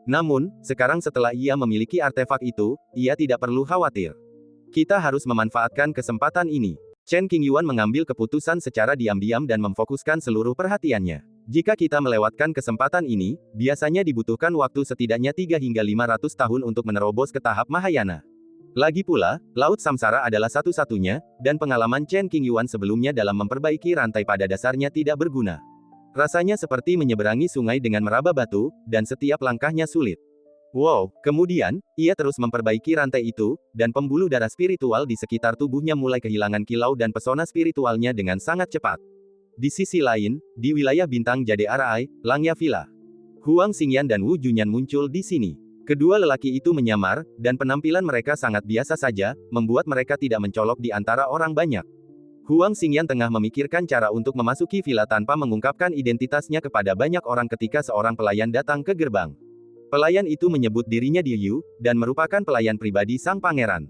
Namun, sekarang setelah ia memiliki artefak itu, ia tidak perlu khawatir. Kita harus memanfaatkan kesempatan ini. Chen Qingyuan mengambil keputusan secara diam-diam dan memfokuskan seluruh perhatiannya. Jika kita melewatkan kesempatan ini, biasanya dibutuhkan waktu setidaknya 3 hingga 500 tahun untuk menerobos ke tahap Mahayana. Lagi pula, Laut Samsara adalah satu-satunya, dan pengalaman Chen Qingyuan sebelumnya dalam memperbaiki rantai pada dasarnya tidak berguna. Rasanya seperti menyeberangi sungai dengan meraba batu, dan setiap langkahnya sulit. Wow, kemudian, ia terus memperbaiki rantai itu, dan pembuluh darah spiritual di sekitar tubuhnya mulai kehilangan kilau dan pesona spiritualnya dengan sangat cepat. Di sisi lain, di wilayah bintang Jade Arai, Langya Villa, Huang Xingyan dan Wu Junyan muncul di sini. Kedua lelaki itu menyamar, dan penampilan mereka sangat biasa saja, membuat mereka tidak mencolok di antara orang banyak. Huang Xingyan tengah memikirkan cara untuk memasuki villa tanpa mengungkapkan identitasnya kepada banyak orang ketika seorang pelayan datang ke gerbang. Pelayan itu menyebut dirinya Diyu, dan merupakan pelayan pribadi sang pangeran.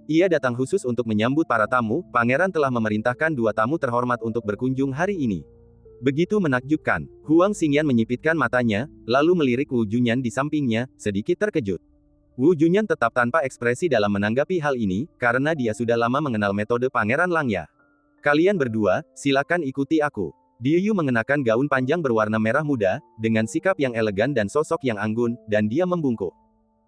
Ia datang khusus untuk menyambut para tamu, pangeran telah memerintahkan 2 tamu terhormat untuk berkunjung hari ini. Begitu menakjubkan, Huang Xingyan menyipitkan matanya, lalu melirik Wu Junyan di sampingnya, sedikit terkejut. Wu Junyan tetap tanpa ekspresi dalam menanggapi hal ini, karena dia sudah lama mengenal metode Pangeran Langya. Kalian berdua, silakan ikuti aku. Diyu mengenakan gaun panjang berwarna merah muda, dengan sikap yang elegan dan sosok yang anggun, dan dia membungkuk.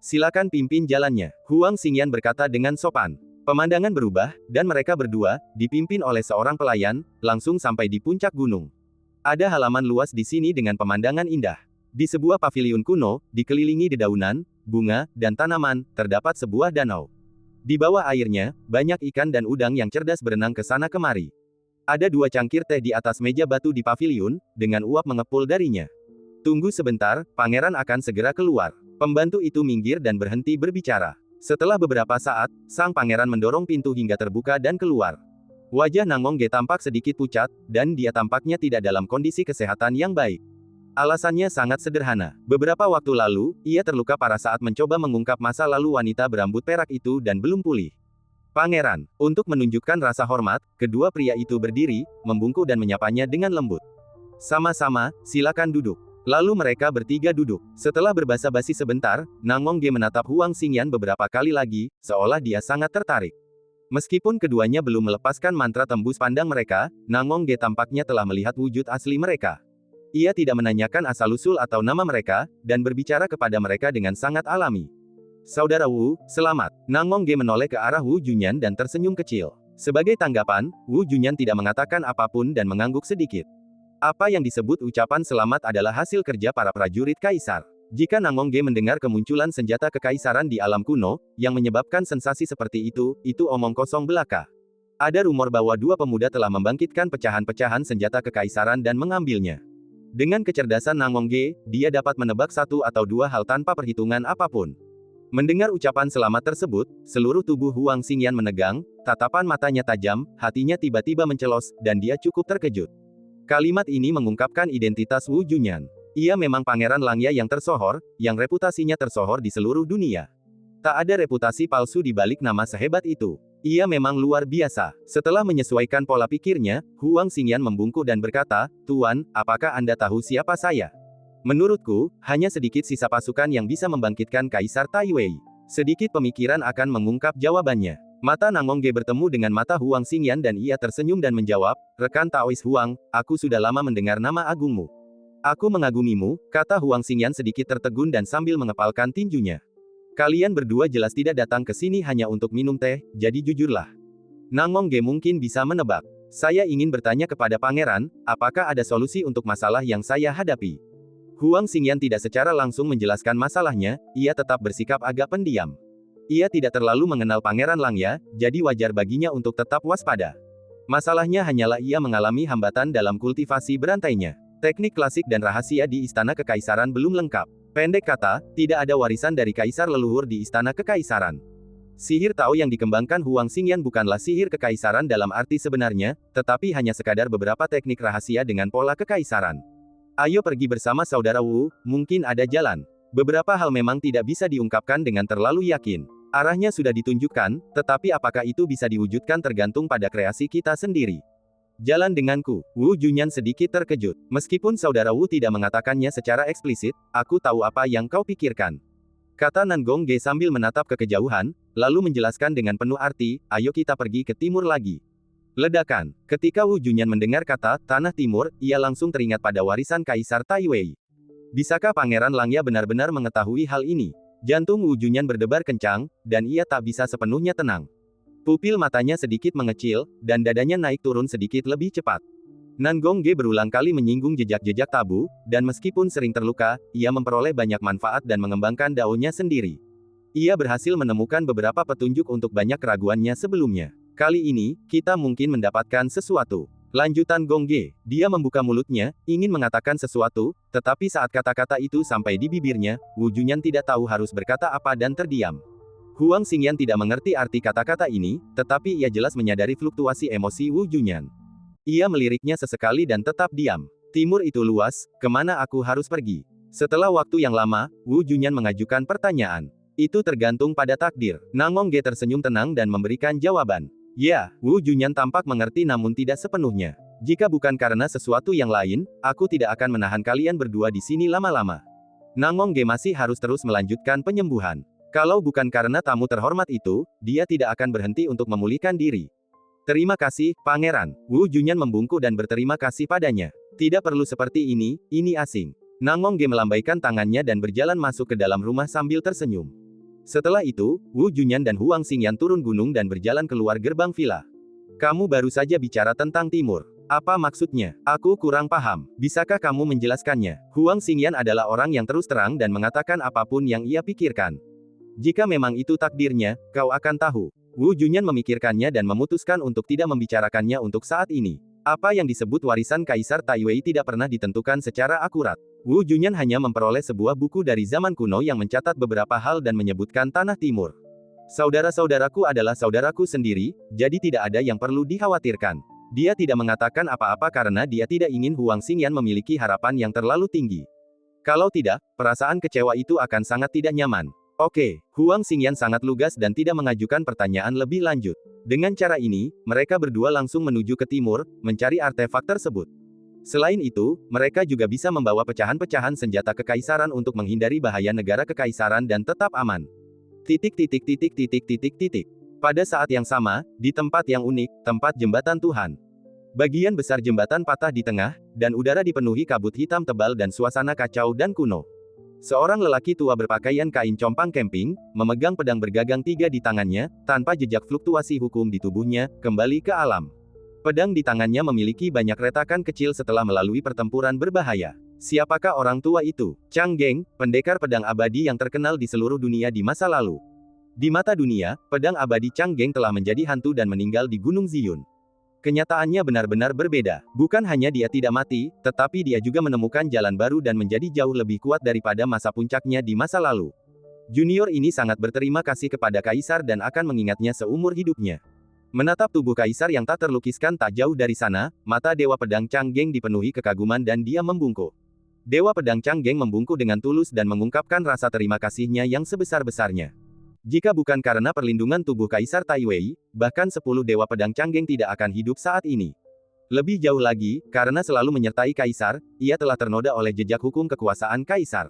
Silakan pimpin jalannya, Huang Xingyan berkata dengan sopan. Pemandangan berubah, dan mereka berdua, dipimpin oleh seorang pelayan, langsung sampai di puncak gunung. Ada halaman luas di sini dengan pemandangan indah. Di sebuah paviliun kuno, dikelilingi dedaunan, bunga, dan tanaman, terdapat sebuah danau. Di bawah airnya, banyak ikan dan udang yang cerdas berenang ke sana kemari. Ada 2 cangkir teh di atas meja batu di paviliun, dengan uap mengepul darinya. Tunggu sebentar, pangeran akan segera keluar. Pembantu itu minggir dan berhenti berbicara. Setelah beberapa saat, sang pangeran mendorong pintu hingga terbuka dan keluar. Wajah Nangong Ge tampak sedikit pucat, dan dia tampaknya tidak dalam kondisi kesehatan yang baik. Alasannya sangat sederhana. Beberapa waktu lalu, ia terluka parah saat mencoba mengungkap masa lalu wanita berambut perak itu dan belum pulih. Pangeran, untuk menunjukkan rasa hormat, kedua pria itu berdiri, membungkuk dan menyapanya dengan lembut. Sama-sama, silakan duduk. Lalu mereka bertiga duduk. Setelah berbasa-basi sebentar, Nangong Ge menatap Huang Xingyan beberapa kali lagi, seolah dia sangat tertarik. Meskipun keduanya belum melepaskan mantra tembus pandang mereka, Nangong Ge tampaknya telah melihat wujud asli mereka. Ia tidak menanyakan asal-usul atau nama mereka, dan berbicara kepada mereka dengan sangat alami. Saudara Wu, selamat. Nangong Ge menoleh ke arah Wu Junyan dan tersenyum kecil. Sebagai tanggapan, Wu Junyan tidak mengatakan apapun dan mengangguk sedikit. Apa yang disebut ucapan selamat adalah hasil kerja para prajurit kaisar. Jika Nangong Ge mendengar kemunculan senjata kekaisaran di alam kuno, yang menyebabkan sensasi seperti itu omong kosong belaka. Ada rumor bahwa 2 pemuda telah membangkitkan pecahan-pecahan senjata kekaisaran dan mengambilnya. Dengan kecerdasan Nangong Ge, dia dapat menebak 1 atau 2 hal tanpa perhitungan apapun. Mendengar ucapan selamat tersebut, seluruh tubuh Huang Xingyan menegang, tatapan matanya tajam, hatinya tiba-tiba mencelos, dan dia cukup terkejut. Kalimat ini mengungkapkan identitas Wu Junyan. Ia memang pangeran Langya yang tersohor, yang reputasinya tersohor di seluruh dunia. Tak ada reputasi palsu di balik nama sehebat itu. Ia memang luar biasa. Setelah menyesuaikan pola pikirnya, Huang Xingyan membungkuk dan berkata, Tuan, apakah Anda tahu siapa saya? Menurutku, hanya sedikit sisa pasukan yang bisa membangkitkan Kaisar Taiwei. Sedikit pemikiran akan mengungkap jawabannya. Mata Nangong Ge bertemu dengan mata Huang Xingyan dan ia tersenyum dan menjawab, Rekan Taois Huang, aku sudah lama mendengar nama agungmu. Aku mengagumimu, kata Huang Xingyan sedikit tertegun dan sambil mengepalkan tinjunya. Kalian berdua jelas tidak datang ke sini hanya untuk minum teh, jadi jujurlah. Nangong Ge mungkin bisa menebak. Saya ingin bertanya kepada pangeran, apakah ada solusi untuk masalah yang saya hadapi? Huang Xingyan tidak secara langsung menjelaskan masalahnya, ia tetap bersikap agak pendiam. Ia tidak terlalu mengenal pangeran Langya, jadi wajar baginya untuk tetap waspada. Masalahnya hanyalah ia mengalami hambatan dalam kultivasi berantainya. Teknik klasik dan rahasia di Istana Kekaisaran belum lengkap. Pendek kata, tidak ada warisan dari kaisar leluhur di Istana Kekaisaran. Sihir Tao yang dikembangkan Huang Xingyan bukanlah sihir kekaisaran dalam arti sebenarnya, tetapi hanya sekadar beberapa teknik rahasia dengan pola kekaisaran. Ayo pergi bersama saudara Wu, mungkin ada jalan. Beberapa hal memang tidak bisa diungkapkan dengan terlalu yakin. Arahnya sudah ditunjukkan, tetapi apakah itu bisa diwujudkan tergantung pada kreasi kita sendiri. Jalan denganku. Wu Junyan sedikit terkejut. Meskipun saudara Wu tidak mengatakannya secara eksplisit, aku tahu apa yang kau pikirkan. Kata Nan Gongge sambil menatap ke kejauhan, lalu menjelaskan dengan penuh arti, ayo kita pergi ke timur lagi. Ledakan. Ketika Wu Junyan mendengar kata tanah timur, ia langsung teringat pada warisan Kaisar Taiwei. Bisakah Pangeran Langya benar-benar mengetahui hal ini? Jantung Wu Junyan berdebar kencang, dan ia tak bisa sepenuhnya tenang. Pupil matanya sedikit mengecil, dan dadanya naik turun sedikit lebih cepat. Nan Gongge berulang kali menyinggung jejak-jejak tabu, dan meskipun sering terluka, ia memperoleh banyak manfaat dan mengembangkan daunnya sendiri. Ia berhasil menemukan beberapa petunjuk untuk banyak keraguannya sebelumnya. Kali ini, kita mungkin mendapatkan sesuatu. Lanjutan Gongge, dia membuka mulutnya, ingin mengatakan sesuatu, tetapi saat kata-kata itu sampai di bibirnya, Wu Junyan tidak tahu harus berkata apa dan terdiam. Huang Xingyan tidak mengerti arti kata-kata ini, tetapi ia jelas menyadari fluktuasi emosi Wu Junyan. Ia meliriknya sesekali dan tetap diam. Timur itu luas, kemana aku harus pergi? Setelah waktu yang lama, Wu Junyan mengajukan pertanyaan. Itu tergantung pada takdir. Nan Gongge tersenyum tenang dan memberikan jawaban. Ya, Wu Junyan tampak mengerti namun tidak sepenuhnya. Jika bukan karena sesuatu yang lain, aku tidak akan menahan kalian berdua di sini lama-lama. Nan Gongge masih harus terus melanjutkan penyembuhan. Kalau bukan karena tamu terhormat itu, dia tidak akan berhenti untuk memulihkan diri. Terima kasih, Pangeran. Wu Junyan membungkuk dan berterima kasih padanya. Tidak perlu seperti ini asing. Nan Gongge melambaikan tangannya dan berjalan masuk ke dalam rumah sambil tersenyum. Setelah itu, Wu Junyan dan Huang Xingyan turun gunung dan berjalan keluar gerbang villa. Kamu baru saja bicara tentang timur. Apa maksudnya? Aku kurang paham. Bisakah kamu menjelaskannya? Huang Xingyan adalah orang yang terus terang dan mengatakan apapun yang ia pikirkan. Jika memang itu takdirnya, kau akan tahu. Wu Junyan memikirkannya dan memutuskan untuk tidak membicarakannya untuk saat ini. Apa yang disebut warisan Kaisar Taiwei tidak pernah ditentukan secara akurat. Wu Junyan hanya memperoleh sebuah buku dari zaman kuno yang mencatat beberapa hal dan menyebutkan tanah timur. Saudara-saudaraku adalah saudaraku sendiri, jadi tidak ada yang perlu dikhawatirkan. Dia tidak mengatakan apa-apa karena dia tidak ingin Huang Xingyan memiliki harapan yang terlalu tinggi. Kalau tidak, perasaan kecewa itu akan sangat tidak nyaman. Oke, Huang Xingyan sangat lugas dan tidak mengajukan pertanyaan lebih lanjut. Dengan cara ini, mereka berdua langsung menuju ke timur, mencari artefak tersebut. Selain itu, mereka juga bisa membawa pecahan-pecahan senjata kekaisaran untuk menghindari bahaya negara kekaisaran dan tetap aman. Pada saat yang sama, di tempat yang unik, tempat jembatan Tuhan. Bagian besar jembatan patah di tengah, dan udara dipenuhi kabut hitam tebal dan suasana kacau dan kuno. Seorang lelaki tua berpakaian kain compang camping, memegang pedang bergagang 3 di tangannya, tanpa jejak fluktuasi hukum di tubuhnya, kembali ke alam. Pedang di tangannya memiliki banyak retakan kecil setelah melalui pertempuran berbahaya. Siapakah orang tua itu? Chang Geng, pendekar pedang abadi yang terkenal di seluruh dunia di masa lalu. Di mata dunia, pedang abadi Chang Geng telah menjadi hantu dan meninggal di Gunung Ziyun. Kenyataannya benar-benar berbeda. Bukan hanya dia tidak mati, tetapi dia juga menemukan jalan baru dan menjadi jauh lebih kuat daripada masa puncaknya di masa lalu. Junior ini sangat berterima kasih kepada Kaisar dan akan mengingatnya seumur hidupnya. Menatap tubuh Kaisar yang tak terlukiskan tak jauh dari sana, mata Dewa Pedang Chang Geng dipenuhi kekaguman dan dia membungkuk. Dewa Pedang Chang Geng membungkuk dengan tulus dan mengungkapkan rasa terima kasihnya yang sebesar-besarnya. Jika bukan karena perlindungan tubuh Kaisar Taiwei, bahkan 10 Dewa Pedang Chang Geng tidak akan hidup saat ini. Lebih jauh lagi, karena selalu menyertai Kaisar, ia telah ternoda oleh jejak hukum kekuasaan Kaisar.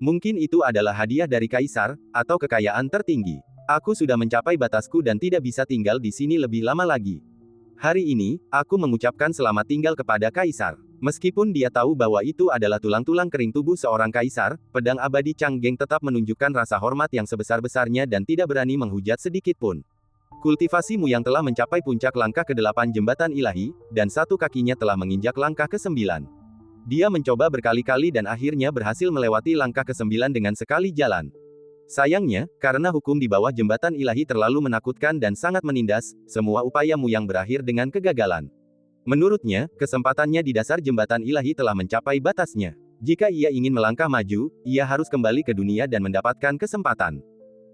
Mungkin itu adalah hadiah dari Kaisar, atau kekayaan tertinggi. Aku sudah mencapai batasku dan tidak bisa tinggal di sini lebih lama lagi. Hari ini, aku mengucapkan selamat tinggal kepada Kaisar. Meskipun dia tahu bahwa itu adalah tulang-tulang kering tubuh seorang Kaisar, pedang abadi Chang Geng tetap menunjukkan rasa hormat yang sebesar-besarnya dan tidak berani menghujat sedikit pun. Kultivasimu yang telah mencapai puncak langkah ke-8 jembatan ilahi, dan satu kakinya telah menginjak langkah ke-9. Dia mencoba berkali-kali dan akhirnya berhasil melewati langkah ke-9 dengan sekali jalan. Sayangnya, karena hukum di bawah jembatan ilahi terlalu menakutkan dan sangat menindas, semua upayamu yang berakhir dengan kegagalan. Menurutnya, kesempatannya di dasar jembatan ilahi telah mencapai batasnya. Jika ia ingin melangkah maju, ia harus kembali ke dunia dan mendapatkan kesempatan.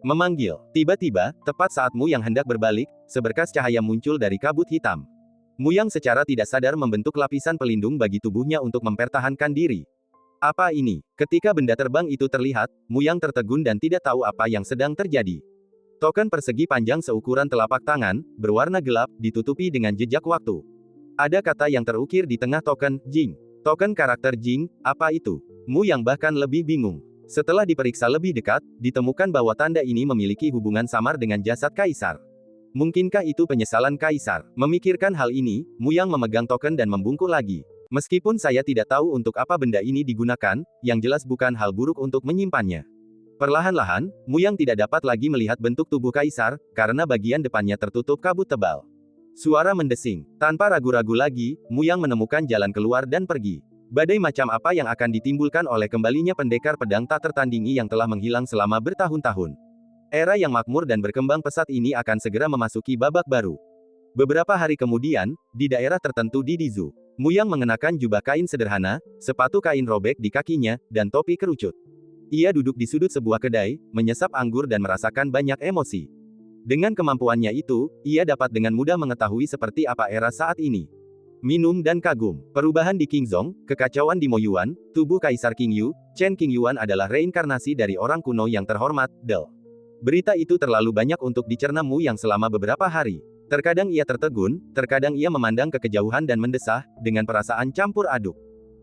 Memanggil. Tiba-tiba, tepat saat Mu Yang hendak berbalik, seberkas cahaya muncul dari kabut hitam. Mu Yang secara tidak sadar membentuk lapisan pelindung bagi tubuhnya untuk mempertahankan diri. Apa ini? Ketika benda terbang itu terlihat, Mu Yang tertegun dan tidak tahu apa yang sedang terjadi. Token persegi panjang seukuran telapak tangan, berwarna gelap, ditutupi dengan jejak waktu. Ada kata yang terukir di tengah token, Jing. Token karakter Jing, apa itu? Mu yang bahkan lebih bingung. Setelah diperiksa lebih dekat, ditemukan bahwa tanda ini memiliki hubungan samar dengan jasad kaisar. Mungkinkah itu penyesalan kaisar? Memikirkan hal ini, Mu yang memegang token dan membungkuk lagi. Meskipun saya tidak tahu untuk apa benda ini digunakan, yang jelas bukan hal buruk untuk menyimpannya. Perlahan-lahan, Mu Yang tidak dapat lagi melihat bentuk tubuh kaisar, karena bagian depannya tertutup kabut tebal. Suara mendesing. Tanpa ragu-ragu lagi, Mu Yang menemukan jalan keluar dan pergi. Badai macam apa yang akan ditimbulkan oleh kembalinya pendekar pedang tak tertandingi yang telah menghilang selama bertahun-tahun. Era yang makmur dan berkembang pesat ini akan segera memasuki babak baru. Beberapa hari kemudian, di daerah tertentu di Dizu, Mu Yang mengenakan jubah kain sederhana, sepatu kain robek di kakinya, dan topi kerucut. Ia duduk di sudut sebuah kedai, menyesap anggur dan merasakan banyak emosi. Dengan kemampuannya itu, ia dapat dengan mudah mengetahui seperti apa era saat ini. Minum dan kagum. Perubahan di Qingzhong, kekacauan di Moyuan, tubuh Kaisar Qingyu, Chen Qingyuan adalah reinkarnasi dari orang kuno yang terhormat, Del. Berita itu terlalu banyak untuk dicerna Mu Yang selama beberapa hari. Terkadang ia tertegun, terkadang ia memandang ke kejauhan dan mendesah, dengan perasaan campur aduk.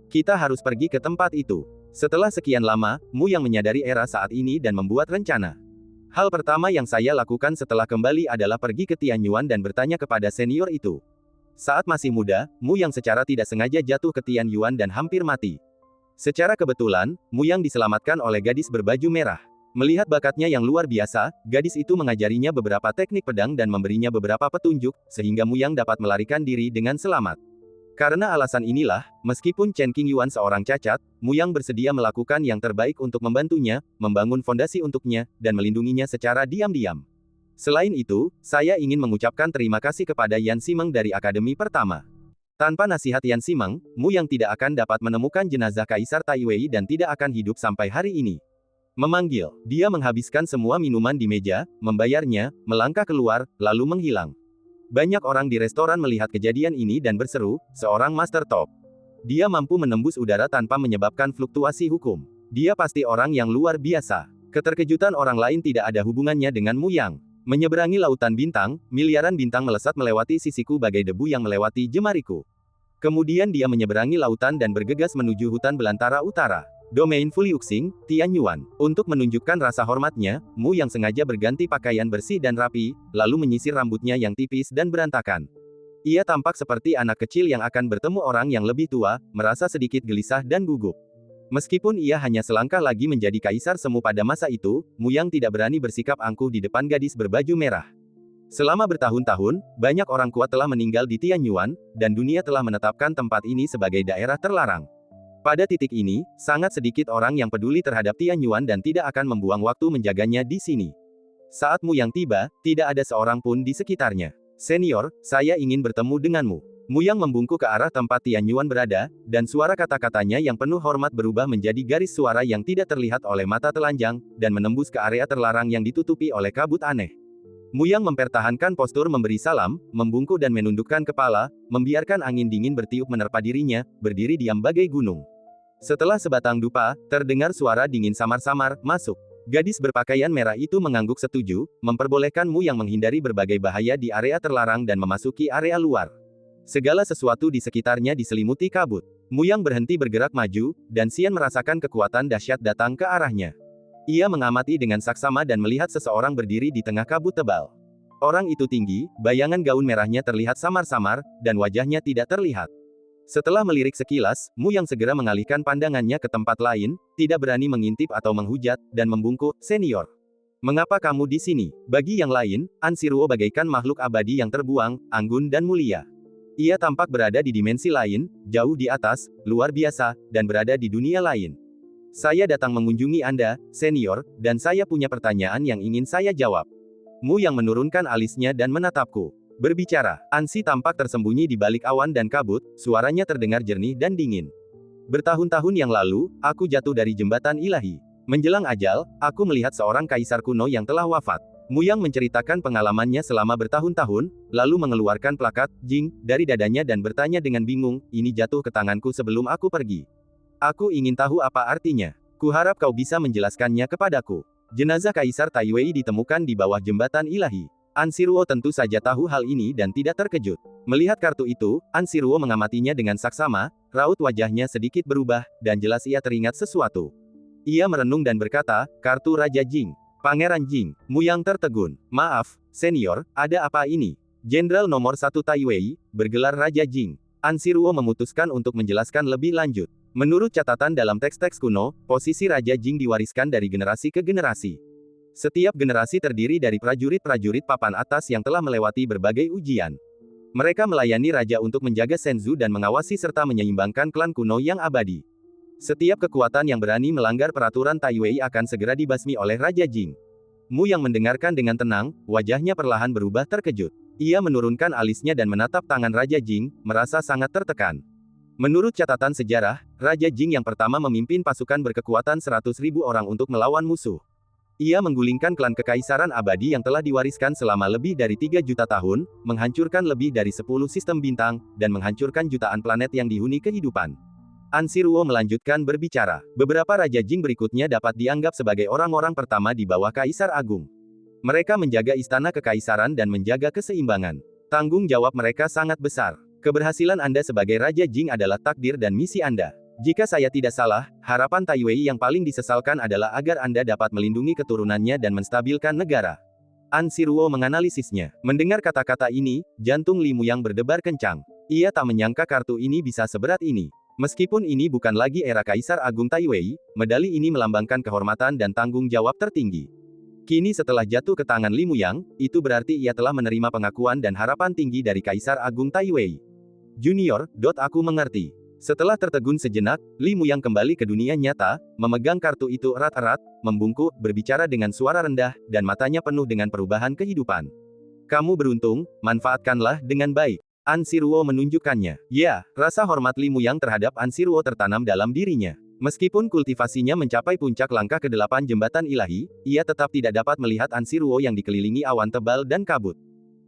Kita harus pergi ke tempat itu. Setelah sekian lama, Mu Yang menyadari era saat ini dan membuat rencana. Hal pertama yang saya lakukan setelah kembali adalah pergi ke Tianyuan dan bertanya kepada senior itu. Saat masih muda, Mu Yang secara tidak sengaja jatuh ke Tianyuan dan hampir mati. Secara kebetulan, Mu Yang diselamatkan oleh gadis berbaju merah. Melihat bakatnya yang luar biasa, gadis itu mengajarinya beberapa teknik pedang dan memberinya beberapa petunjuk, sehingga Mu Yang dapat melarikan diri dengan selamat. Karena alasan inilah, meskipun Chen Qingyuan seorang cacat, Mu Yang bersedia melakukan yang terbaik untuk membantunya, membangun fondasi untuknya, dan melindunginya secara diam-diam. Selain itu, saya ingin mengucapkan terima kasih kepada Yan Simeng dari Akademi Pertama. Tanpa nasihat Yan Simeng, Mu Yang tidak akan dapat menemukan jenazah Kaisar Taiwei dan tidak akan hidup sampai hari ini. Memanggil, dia menghabiskan semua minuman di meja, membayarnya, melangkah keluar, lalu menghilang. Banyak orang di restoran melihat kejadian ini dan berseru, seorang master top. Dia mampu menembus udara tanpa menyebabkan fluktuasi hukum. Dia pasti orang yang luar biasa. Keterkejutan orang lain tidak ada hubungannya dengan Mu Yang. Menyeberangi lautan bintang, miliaran bintang melesat melewati sisiku bagai debu yang melewati jemariku. Kemudian dia menyeberangi lautan dan bergegas menuju hutan belantara utara. Domain Fuliuxing, Tianyuan. Untuk menunjukkan rasa hormatnya, Mu Yang sengaja berganti pakaian bersih dan rapi, lalu menyisir rambutnya yang tipis dan berantakan. Ia tampak seperti anak kecil yang akan bertemu orang yang lebih tua, merasa sedikit gelisah dan gugup. Meskipun ia hanya selangkah lagi menjadi kaisar semu pada masa itu, Mu Yang tidak berani bersikap angkuh di depan gadis berbaju merah. Selama bertahun-tahun, banyak orang kuat telah meninggal di Tianyuan, dan dunia telah menetapkan tempat ini sebagai daerah terlarang. Pada titik ini, sangat sedikit orang yang peduli terhadap Tianyuan dan tidak akan membuang waktu menjaganya di sini. Saat Mu Yang tiba, tidak ada seorang pun di sekitarnya. Senior, saya ingin bertemu denganmu. Mu Yang membungkuk ke arah tempat Tianyuan berada, dan suara kata-katanya yang penuh hormat berubah menjadi garis suara yang tidak terlihat oleh mata telanjang, dan menembus ke area terlarang yang ditutupi oleh kabut aneh. Mu Yang mempertahankan postur memberi salam, membungkuk dan menundukkan kepala, membiarkan angin dingin bertiup menerpa dirinya, berdiri diam bagai gunung. Setelah sebatang dupa, terdengar suara dingin samar-samar, masuk. Gadis berpakaian merah itu mengangguk setuju, memperbolehkan Mu Yang menghindari berbagai bahaya di area terlarang dan memasuki area luar. Segala sesuatu di sekitarnya diselimuti kabut. Mu Yang berhenti bergerak maju, dan Xian merasakan kekuatan dahsyat datang ke arahnya. Ia mengamati dengan saksama dan melihat seseorang berdiri di tengah kabut tebal. Orang itu tinggi, bayangan gaun merahnya terlihat samar-samar, dan wajahnya tidak terlihat. Setelah melirik sekilas, Mu Yang segera mengalihkan pandangannya ke tempat lain, tidak berani mengintip atau menghujat, dan membungkuk, senior. Mengapa kamu di sini? Bagi yang lain, Ansiruo bagaikan makhluk abadi yang terbuang, anggun dan mulia. Ia tampak berada di dimensi lain, jauh di atas, luar biasa, dan berada di dunia lain. Saya datang mengunjungi Anda, senior, dan saya punya pertanyaan yang ingin saya jawab. Mu Yang menurunkan alisnya dan menatapku. Berbicara, Ansi tampak tersembunyi di balik awan dan kabut, suaranya terdengar jernih dan dingin. Bertahun-tahun yang lalu, aku jatuh dari jembatan ilahi. Menjelang ajal, aku melihat seorang kaisar kuno yang telah wafat. Mu Yang menceritakan pengalamannya selama bertahun-tahun, lalu mengeluarkan plakat, Jing, dari dadanya dan bertanya dengan bingung, ini jatuh ke tanganku sebelum aku pergi. Aku ingin tahu apa artinya. Kuharap kau bisa menjelaskannya kepadaku. Jenazah Kaisar Taiwei ditemukan di bawah jembatan ilahi. An Siruo tentu saja tahu hal ini dan tidak terkejut. Melihat kartu itu, An Siruo mengamatinya dengan saksama, raut wajahnya sedikit berubah, dan jelas ia teringat sesuatu. Ia merenung dan berkata, kartu Raja Jing. Pangeran Jing, Muyang tertegun. Maaf, senior, ada apa ini? Jenderal nomor 1 Taiwei, bergelar Raja Jing. An Siruo memutuskan untuk menjelaskan lebih lanjut. Menurut catatan dalam teks-teks kuno, posisi Raja Jing diwariskan dari generasi ke generasi. Setiap generasi terdiri dari prajurit-prajurit papan atas yang telah melewati berbagai ujian. Mereka melayani raja untuk menjaga Shenzhou dan mengawasi serta menyeimbangkan klan kuno yang abadi. Setiap kekuatan yang berani melanggar peraturan Taiwei akan segera dibasmi oleh Raja Jing. Mu yang mendengarkan dengan tenang, wajahnya perlahan berubah terkejut. Ia menurunkan alisnya dan menatap tangan Raja Jing, merasa sangat tertekan. Menurut catatan sejarah, Raja Jing yang pertama memimpin pasukan berkekuatan 100.000 orang untuk melawan musuh. Ia menggulingkan klan kekaisaran abadi yang telah diwariskan selama lebih dari 3 juta tahun, menghancurkan lebih dari 10 sistem bintang, dan menghancurkan jutaan planet yang dihuni kehidupan. An Siruo melanjutkan berbicara. Beberapa Raja Jing berikutnya dapat dianggap sebagai orang-orang pertama di bawah Kaisar Agung. Mereka menjaga istana kekaisaran dan menjaga keseimbangan. Tanggung jawab mereka sangat besar. Keberhasilan Anda sebagai Raja Jing adalah takdir dan misi Anda. Jika saya tidak salah, harapan Taiwei yang paling disesalkan adalah agar Anda dapat melindungi keturunannya dan menstabilkan negara. An Siruo menganalisisnya. Mendengar kata-kata ini, jantung Li Muyang berdebar kencang. Ia tak menyangka kartu ini bisa seberat ini. Meskipun ini bukan lagi era Kaisar Agung Taiwei, medali ini melambangkan kehormatan dan tanggung jawab tertinggi. Kini setelah jatuh ke tangan Li Muyang, itu berarti ia telah menerima pengakuan dan harapan tinggi dari Kaisar Agung Taiwei. Junior, aku mengerti. Setelah tertegun sejenak, Li Muyang kembali ke dunia nyata, memegang kartu itu erat-erat, membungkuk, berbicara dengan suara rendah, dan matanya penuh dengan perubahan kehidupan. Kamu beruntung, manfaatkanlah dengan baik. An Siruo menunjukkannya. Ya, rasa hormat Li Muyang terhadap An Siruo tertanam dalam dirinya. Meskipun kultivasinya mencapai puncak langkah ke-8 jembatan ilahi, ia tetap tidak dapat melihat An Siruo yang dikelilingi awan tebal dan kabut.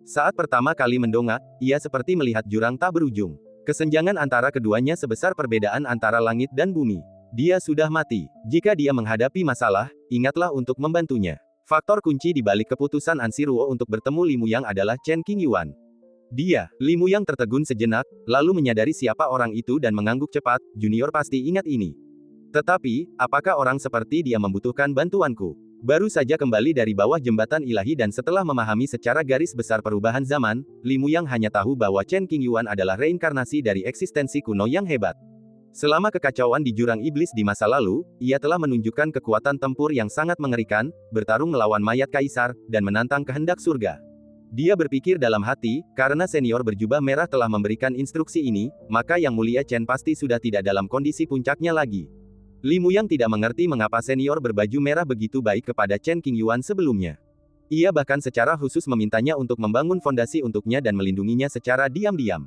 Saat pertama kali mendongak, ia seperti melihat jurang tak berujung. Kesenjangan antara keduanya sebesar perbedaan antara langit dan bumi. Dia sudah mati. Jika dia menghadapi masalah, ingatlah untuk membantunya. Faktor kunci di balik keputusan An Siruo untuk bertemu Li Muyang adalah Chen Qingyuan. Li Muyang tertegun sejenak, lalu menyadari siapa orang itu dan mengangguk cepat, junior pasti ingat ini. Tetapi, apakah orang seperti dia membutuhkan bantuanku? Baru saja kembali dari bawah jembatan ilahi dan setelah memahami secara garis besar perubahan zaman, Li Muyang hanya tahu bahwa Chen Qingyuan adalah reinkarnasi dari eksistensi kuno yang hebat. Selama kekacauan di jurang iblis di masa lalu, ia telah menunjukkan kekuatan tempur yang sangat mengerikan, bertarung melawan mayat kaisar, dan menantang kehendak surga. Dia berpikir dalam hati, karena senior berjubah merah telah memberikan instruksi ini, maka Yang Mulia Chen pasti sudah tidak dalam kondisi puncaknya lagi. Li Muyang tidak mengerti mengapa senior berbaju merah begitu baik kepada Chen Qingyuan sebelumnya. Ia bahkan secara khusus memintanya untuk membangun fondasi untuknya dan melindunginya secara diam-diam.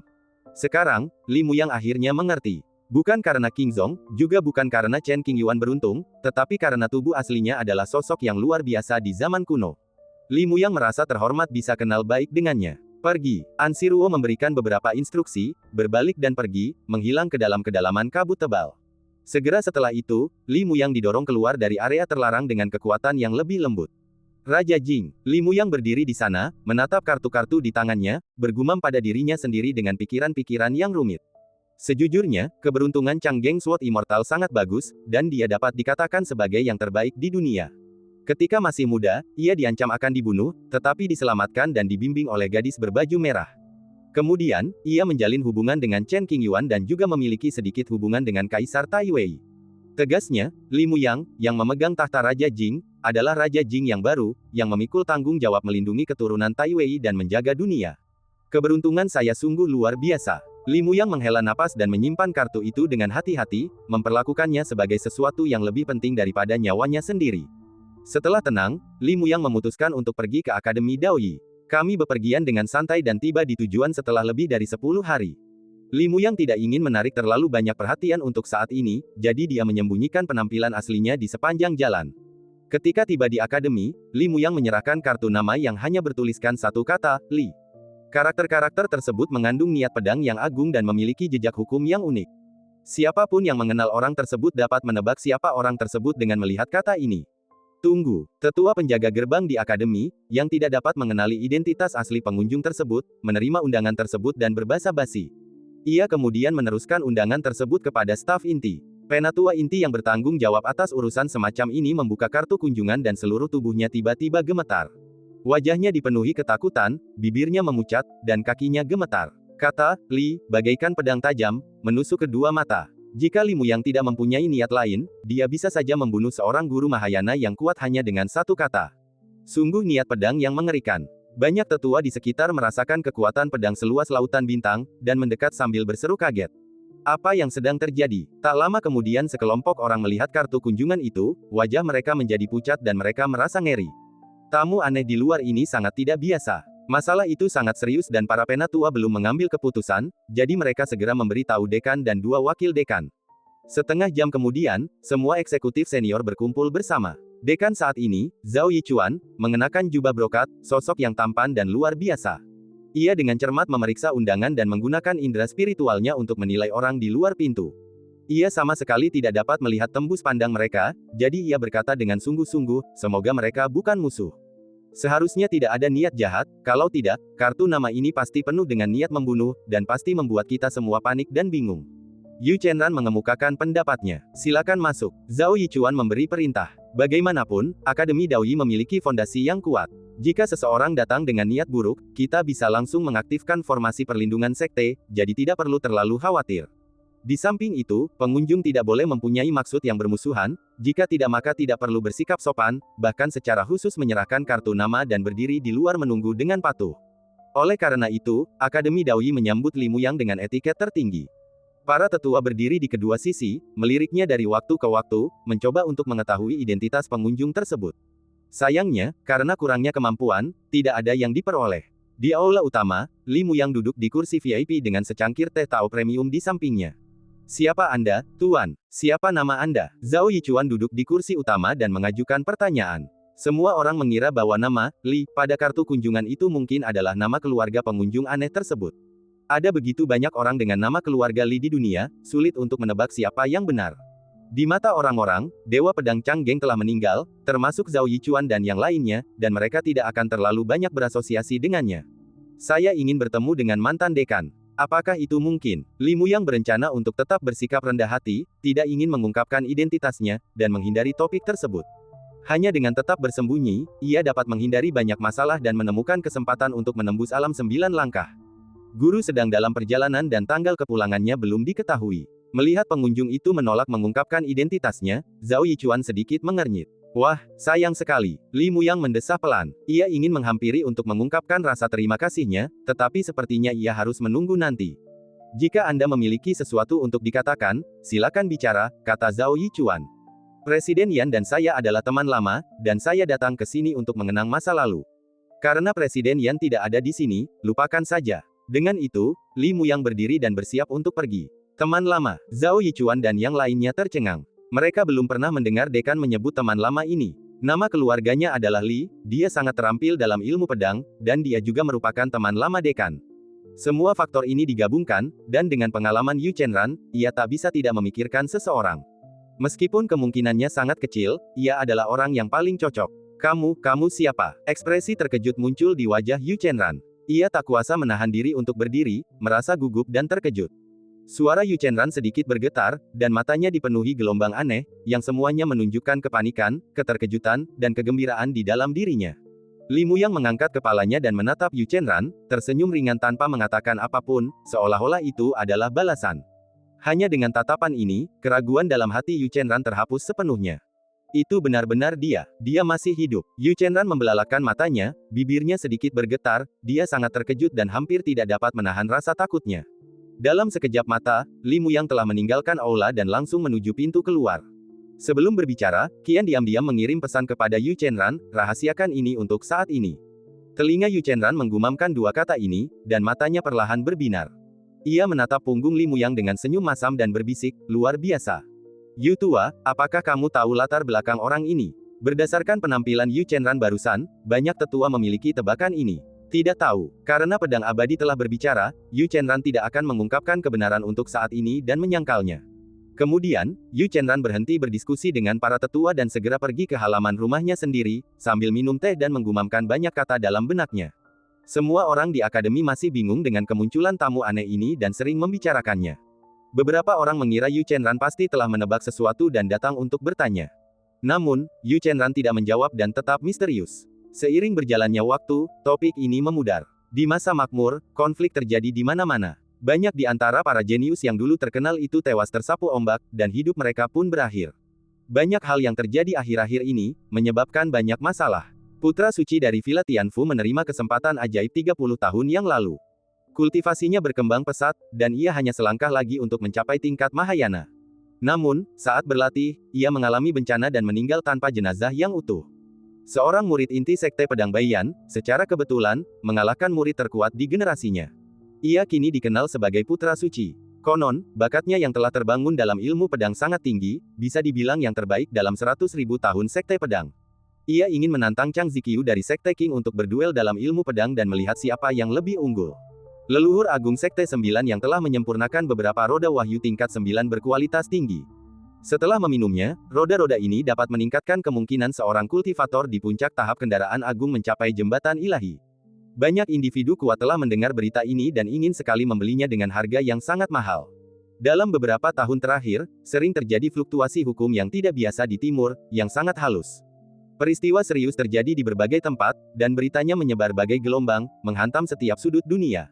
Sekarang, Li Muyang akhirnya mengerti. Bukan karena Qingzong, juga bukan karena Chen Qingyuan beruntung, tetapi karena tubuh aslinya adalah sosok yang luar biasa di zaman kuno. Li Muyang merasa terhormat bisa kenal baik dengannya. Pergi. An Siruo memberikan beberapa instruksi, berbalik dan pergi, menghilang ke dalam kedalaman kabut tebal. Segera setelah itu, Li Muyang didorong keluar dari area terlarang dengan kekuatan yang lebih lembut. Raja Jing. Li Muyang berdiri di sana, menatap kartu-kartu di tangannya, bergumam pada dirinya sendiri dengan pikiran-pikiran yang rumit. Sejujurnya, keberuntungan Changgeng Sword Immortal sangat bagus, dan dia dapat dikatakan sebagai yang terbaik di dunia. Ketika masih muda, ia diancam akan dibunuh, tetapi diselamatkan dan dibimbing oleh gadis berbaju merah. Kemudian, ia menjalin hubungan dengan Chen Qingyuan dan juga memiliki sedikit hubungan dengan Kaisar Taiwei. Tegasnya, Li Muyang, yang memegang tahta Raja Jing, adalah Raja Jing yang baru, yang memikul tanggung jawab melindungi keturunan Taiwei dan menjaga dunia. Keberuntungan saya sungguh luar biasa. Li Muyang menghela napas dan menyimpan kartu itu dengan hati-hati, memperlakukannya sebagai sesuatu yang lebih penting daripada nyawanya sendiri. Setelah tenang, Li Muyang memutuskan untuk pergi ke Akademi Daoyi. Kami bepergian dengan santai dan tiba di tujuan setelah lebih dari 10 hari. Li Muyang tidak ingin menarik terlalu banyak perhatian untuk saat ini, jadi dia menyembunyikan penampilan aslinya di sepanjang jalan. Ketika tiba di akademi, Li Muyang menyerahkan kartu nama yang hanya bertuliskan satu kata, Li. Karakter-karakter tersebut mengandung niat pedang yang agung dan memiliki jejak hukum yang unik. Siapapun yang mengenal orang tersebut dapat menebak siapa orang tersebut dengan melihat kata ini. Tunggu, tetua penjaga gerbang di akademi, yang tidak dapat mengenali identitas asli pengunjung tersebut, menerima undangan tersebut dan berbasa-basi. Ia kemudian meneruskan undangan tersebut kepada staf inti. Penatua inti yang bertanggung jawab atas urusan semacam ini membuka kartu kunjungan dan seluruh tubuhnya tiba-tiba gemetar. Wajahnya dipenuhi ketakutan, bibirnya memucat, dan kakinya gemetar. Kata Li, bagaikan pedang tajam, menusuk kedua mata. Jika Li Muyang tidak mempunyai niat lain, dia bisa saja membunuh seorang guru Mahayana yang kuat hanya dengan satu kata. Sungguh niat pedang yang mengerikan. Banyak tetua di sekitar merasakan kekuatan pedang seluas lautan bintang, dan mendekat sambil berseru kaget. Apa yang sedang terjadi? Tak lama kemudian sekelompok orang melihat kartu kunjungan itu, wajah mereka menjadi pucat dan mereka merasa ngeri. Tamu aneh di luar ini sangat tidak biasa. Masalah itu sangat serius dan para penatua belum mengambil keputusan, jadi mereka segera memberi tahu dekan dan dua wakil dekan. Setengah jam kemudian, semua eksekutif senior berkumpul bersama. Dekan saat ini, Zhao Yichuan, mengenakan jubah brokat, sosok yang tampan dan luar biasa. Ia dengan cermat memeriksa undangan dan menggunakan indera spiritualnya untuk menilai orang di luar pintu. Ia sama sekali tidak dapat melihat tembus pandang mereka, jadi ia berkata dengan sungguh-sungguh, semoga mereka bukan musuh. Seharusnya tidak ada niat jahat, kalau tidak, kartu nama ini pasti penuh dengan niat membunuh, dan pasti membuat kita semua panik dan bingung. Yu Chenran mengemukakan pendapatnya. Silakan masuk. Zhao Yichuan memberi perintah. Bagaimanapun, Akademi Daoyi memiliki fondasi yang kuat. Jika seseorang datang dengan niat buruk, kita bisa langsung mengaktifkan formasi perlindungan sekte, jadi tidak perlu terlalu khawatir. Di samping itu, pengunjung tidak boleh mempunyai maksud yang bermusuhan, jika tidak maka tidak perlu bersikap sopan, bahkan secara khusus menyerahkan kartu nama dan berdiri di luar menunggu dengan patuh. Oleh karena itu, Akademi Daoyi menyambut Li Muyang dengan etiket tertinggi. Para tetua berdiri di kedua sisi, meliriknya dari waktu ke waktu, mencoba untuk mengetahui identitas pengunjung tersebut. Sayangnya, karena kurangnya kemampuan, tidak ada yang diperoleh. Di aula utama, Li Muyang duduk di kursi VIP dengan secangkir teh Tao premium di sampingnya. Siapa Anda, Tuan? Siapa nama Anda? Zhao Yichuan duduk di kursi utama dan mengajukan pertanyaan. Semua orang mengira bahwa nama Li pada kartu kunjungan itu mungkin adalah nama keluarga pengunjung aneh tersebut. Ada begitu banyak orang dengan nama keluarga Li di dunia, sulit untuk menebak siapa yang benar. Di mata orang-orang, Dewa Pedang Changgeng telah meninggal, termasuk Zhao Yichuan dan yang lainnya, dan mereka tidak akan terlalu banyak berasosiasi dengannya. Saya ingin bertemu dengan mantan dekan. Apakah itu mungkin? Li Muyang berencana untuk tetap bersikap rendah hati, tidak ingin mengungkapkan identitasnya, dan menghindari topik tersebut. Hanya dengan tetap bersembunyi, ia dapat menghindari banyak masalah dan menemukan kesempatan untuk menembus alam 9 langkah. Guru sedang dalam perjalanan dan tanggal kepulangannya belum diketahui. Melihat pengunjung itu menolak mengungkapkan identitasnya, Zhao Yichuan sedikit mengernyit. Wah, sayang sekali. Li Muyang mendesah pelan. Ia ingin menghampiri untuk mengungkapkan rasa terima kasihnya, tetapi sepertinya ia harus menunggu nanti. Jika Anda memiliki sesuatu untuk dikatakan, silakan bicara, kata Zhao Yichuan. Presiden Yan dan saya adalah teman lama, dan saya datang ke sini untuk mengenang masa lalu. Karena Presiden Yan tidak ada di sini, lupakan saja. Dengan itu, Li Muyang berdiri dan bersiap untuk pergi. Teman lama, Zhao Yichuan dan yang lainnya tercengang. Mereka belum pernah mendengar dekan menyebut teman lama ini. Nama keluarganya adalah Li, dia sangat terampil dalam ilmu pedang, dan dia juga merupakan teman lama dekan. Semua faktor ini digabungkan, dan dengan pengalaman Yu Chenran, ia tak bisa tidak memikirkan seseorang. Meskipun kemungkinannya sangat kecil, ia adalah orang yang paling cocok. Kamu siapa? Ekspresi terkejut muncul di wajah Yu Chenran. Ia tak kuasa menahan diri untuk berdiri, merasa gugup dan terkejut. Suara Yu Chenran sedikit bergetar, dan matanya dipenuhi gelombang aneh, yang semuanya menunjukkan kepanikan, keterkejutan, dan kegembiraan di dalam dirinya. Li Muyang mengangkat kepalanya dan menatap Yu Chenran, tersenyum ringan tanpa mengatakan apapun, seolah-olah itu adalah balasan. Hanya dengan tatapan ini, keraguan dalam hati Yu Chenran terhapus sepenuhnya. Itu benar-benar dia masih hidup. Yu Chenran membelalakan matanya, bibirnya sedikit bergetar, dia sangat terkejut dan hampir tidak dapat menahan rasa takutnya. Dalam sekejap mata, Li Muyang telah meninggalkan aula dan langsung menuju pintu keluar. Sebelum berbicara, Qian diam-diam mengirim pesan kepada Yu Chenran, rahasiakan ini untuk saat ini. Telinga Yu Chenran menggumamkan dua kata ini, dan matanya perlahan berbinar. Ia menatap punggung Li Muyang dengan senyum masam dan berbisik, luar biasa. Yu tua, apakah kamu tahu latar belakang orang ini? Berdasarkan penampilan Yu Chenran barusan, banyak tetua memiliki tebakan ini. Tidak tahu, karena pedang abadi telah berbicara, Yu Chenran tidak akan mengungkapkan kebenaran untuk saat ini dan menyangkalnya. Kemudian, Yu Chenran berhenti berdiskusi dengan para tetua dan segera pergi ke halaman rumahnya sendiri, sambil minum teh dan menggumamkan banyak kata dalam benaknya. Semua orang di akademi masih bingung dengan kemunculan tamu aneh ini dan sering membicarakannya. Beberapa orang mengira Yu Chenran pasti telah menebak sesuatu dan datang untuk bertanya. Namun, Yu Chenran tidak menjawab dan tetap misterius. Seiring berjalannya waktu, topik ini memudar. Di masa makmur, konflik terjadi di mana-mana. Banyak di antara para jenius yang dulu terkenal itu tewas tersapu ombak, dan hidup mereka pun berakhir. Banyak hal yang terjadi akhir-akhir ini, menyebabkan banyak masalah. Putra suci dari Villa Tianfu menerima kesempatan ajaib 30 tahun yang lalu. Kultivasinya berkembang pesat, dan ia hanya selangkah lagi untuk mencapai tingkat Mahayana. Namun, saat berlatih, ia mengalami bencana dan meninggal tanpa jenazah yang utuh. Seorang murid inti Sekte Pedang Baiyan, secara kebetulan, mengalahkan murid terkuat di generasinya. Ia kini dikenal sebagai Putra Suci. Konon, bakatnya yang telah terbangun dalam ilmu pedang sangat tinggi, bisa dibilang yang terbaik dalam 100.000 tahun Sekte Pedang. Ia ingin menantang Chang Ziqiu dari Sekte Qing untuk berduel dalam ilmu pedang dan melihat siapa yang lebih unggul. Leluhur Agung Sekte 9 yang telah menyempurnakan beberapa roda wahyu tingkat 9 berkualitas tinggi. Setelah meminumnya, roda-roda ini dapat meningkatkan kemungkinan seorang kultivator di puncak tahap kendaraan agung mencapai jembatan ilahi. Banyak individu kuat telah mendengar berita ini dan ingin sekali membelinya dengan harga yang sangat mahal. Dalam beberapa tahun terakhir, sering terjadi fluktuasi hukum yang tidak biasa di timur, yang sangat halus. Peristiwa serius terjadi di berbagai tempat, dan beritanya menyebar bagai gelombang, menghantam setiap sudut dunia.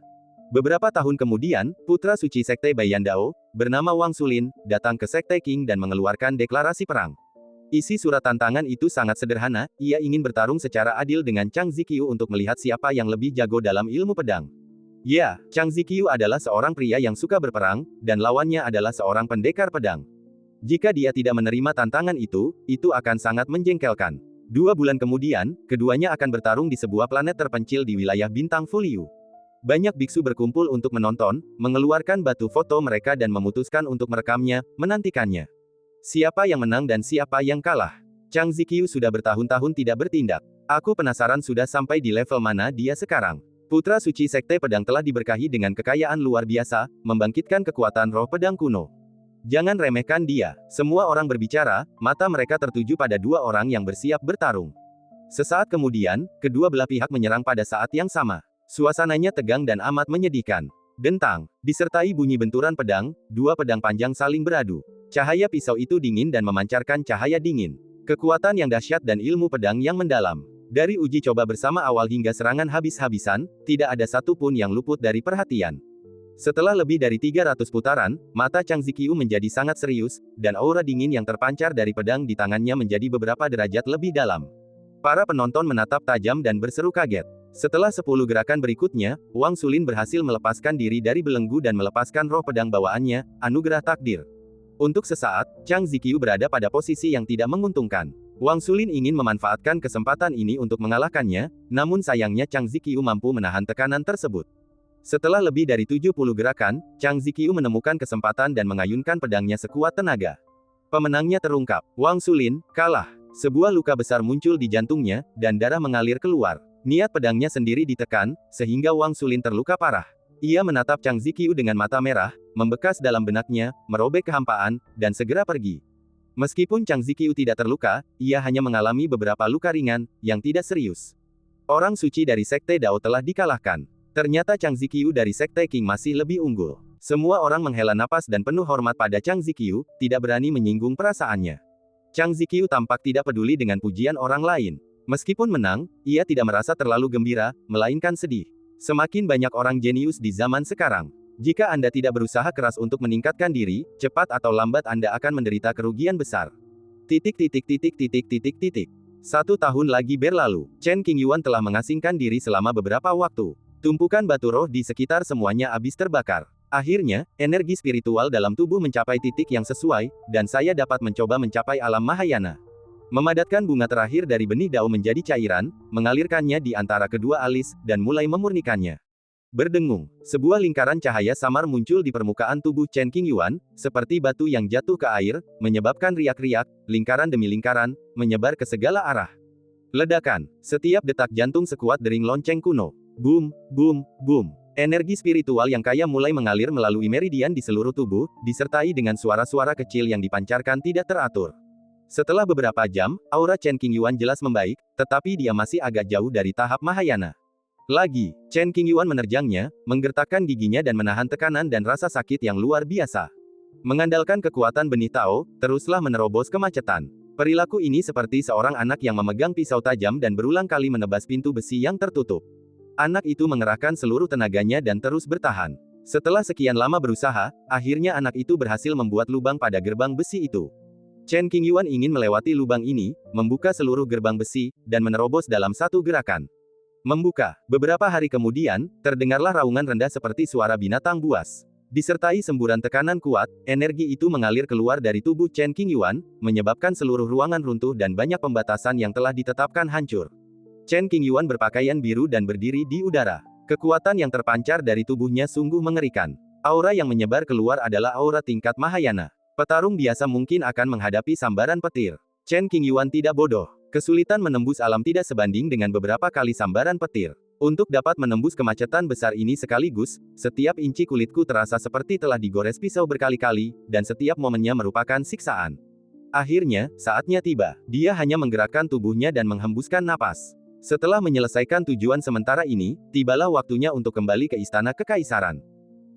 Beberapa tahun kemudian, Putra Suci Sekte Baiyan Dao, bernama Wang Sulin, datang ke Sekte Qing dan mengeluarkan deklarasi perang. Isi surat tantangan itu sangat sederhana, ia ingin bertarung secara adil dengan Chang Ziqiu untuk melihat siapa yang lebih jago dalam ilmu pedang. Ya, Chang Ziqiu adalah seorang pria yang suka berperang, dan lawannya adalah seorang pendekar pedang. Jika dia tidak menerima tantangan itu akan sangat menjengkelkan. 2 bulan kemudian, keduanya akan bertarung di sebuah planet terpencil di wilayah bintang Fuliu. Banyak biksu berkumpul untuk menonton, mengeluarkan batu foto mereka dan memutuskan untuk merekamnya, menantikannya. Siapa yang menang dan siapa yang kalah? Chang Ziqiu sudah bertahun-tahun tidak bertindak. Aku penasaran sudah sampai di level mana dia sekarang. Putra Suci Sekte Pedang telah diberkahi dengan kekayaan luar biasa, membangkitkan kekuatan roh pedang kuno. Jangan remehkan dia. Semua orang berbicara, mata mereka tertuju pada 2 orang yang bersiap bertarung. Sesaat kemudian, kedua belah pihak menyerang pada saat yang sama. Suasananya tegang dan amat menyedihkan. Dentang, disertai bunyi benturan pedang, 2 pedang panjang saling beradu. Cahaya pisau itu dingin dan memancarkan cahaya dingin. Kekuatan yang dahsyat dan ilmu pedang yang mendalam. Dari uji coba bersama awal hingga serangan habis-habisan, tidak ada satupun yang luput dari perhatian. Setelah lebih dari 300 putaran, mata Chang Ziqiu menjadi sangat serius, dan aura dingin yang terpancar dari pedang di tangannya menjadi beberapa derajat lebih dalam. Para penonton menatap tajam dan berseru kaget. Setelah 10 gerakan berikutnya, Wang Sulin berhasil melepaskan diri dari belenggu dan melepaskan roh pedang bawaannya, anugerah takdir. Untuk sesaat, Chang Ziqiu berada pada posisi yang tidak menguntungkan. Wang Sulin ingin memanfaatkan kesempatan ini untuk mengalahkannya, namun sayangnya Chang Ziqiu mampu menahan tekanan tersebut. Setelah lebih dari 70 gerakan, Chang Ziqiu menemukan kesempatan dan mengayunkan pedangnya sekuat tenaga. Pemenangnya terungkap. Wang Sulin kalah. Sebuah luka besar muncul di jantungnya, dan darah mengalir keluar. Niat pedangnya sendiri ditekan, sehingga Wang Sulin terluka parah. Ia menatap Chang Ziqiu dengan mata merah, membekas dalam benaknya, merobek kehampaan, dan segera pergi. Meskipun Chang Ziqiu tidak terluka, ia hanya mengalami beberapa luka ringan, yang tidak serius. Orang suci dari Sekte Dao telah dikalahkan. Ternyata Chang Ziqiu dari Sekte Qing masih lebih unggul. Semua orang menghela napas dan penuh hormat pada Chang Ziqiu, tidak berani menyinggung perasaannya. Chang Ziqiu tampak tidak peduli dengan pujian orang lain. Meskipun menang, ia tidak merasa terlalu gembira, melainkan sedih. Semakin banyak orang jenius di zaman sekarang. Jika Anda tidak berusaha keras untuk meningkatkan diri, cepat atau lambat Anda akan menderita kerugian besar. 1 tahun lagi berlalu. Chen Qingyuan telah mengasingkan diri selama beberapa waktu. Tumpukan batu roh di sekitar semuanya habis terbakar. Akhirnya, energi spiritual dalam tubuh mencapai titik yang sesuai, dan saya dapat mencoba mencapai alam Mahayana. Memadatkan bunga terakhir dari benih dao menjadi cairan, mengalirkannya di antara kedua alis, dan mulai memurnikannya. Berdengung, sebuah lingkaran cahaya samar muncul di permukaan tubuh Chen Qingyuan, seperti batu yang jatuh ke air, menyebabkan riak-riak, lingkaran demi lingkaran, menyebar ke segala arah. Ledakan, setiap detak jantung sekuat dering lonceng kuno. Boom, boom, boom. Energi spiritual yang kaya mulai mengalir melalui meridian di seluruh tubuh, disertai dengan suara-suara kecil yang dipancarkan tidak teratur. Setelah beberapa jam, aura Chen Qingyuan jelas membaik, tetapi dia masih agak jauh dari tahap Mahayana. Lagi, Chen Qingyuan menerjangnya, menggertakkan giginya dan menahan tekanan dan rasa sakit yang luar biasa. Mengandalkan kekuatan benih Tao, teruslah menerobos kemacetan. Perilaku ini seperti seorang anak yang memegang pisau tajam dan berulang kali menebas pintu besi yang tertutup. Anak itu mengerahkan seluruh tenaganya dan terus bertahan. Setelah sekian lama berusaha, akhirnya anak itu berhasil membuat lubang pada gerbang besi itu. Chen Qingyuan ingin melewati lubang ini, membuka seluruh gerbang besi, dan menerobos dalam satu gerakan. Membuka. Beberapa hari kemudian, terdengarlah raungan rendah seperti suara binatang buas. Disertai semburan tekanan kuat, energi itu mengalir keluar dari tubuh Chen Qingyuan, menyebabkan seluruh ruangan runtuh dan banyak pembatasan yang telah ditetapkan hancur. Chen Qingyuan berpakaian biru dan berdiri di udara. Kekuatan yang terpancar dari tubuhnya sungguh mengerikan. Aura yang menyebar keluar adalah aura tingkat Mahayana. Petarung biasa mungkin akan menghadapi sambaran petir. Chen Qingyuan tidak bodoh. Kesulitan menembus alam tidak sebanding dengan beberapa kali sambaran petir. Untuk dapat menembus kemacetan besar ini sekaligus, setiap inci kulitku terasa seperti telah digores pisau berkali-kali, dan setiap momennya merupakan siksaan. Akhirnya, saatnya tiba. Dia hanya menggerakkan tubuhnya dan menghembuskan napas. Setelah menyelesaikan tujuan sementara ini, tibalah waktunya untuk kembali ke Istana Kekaisaran.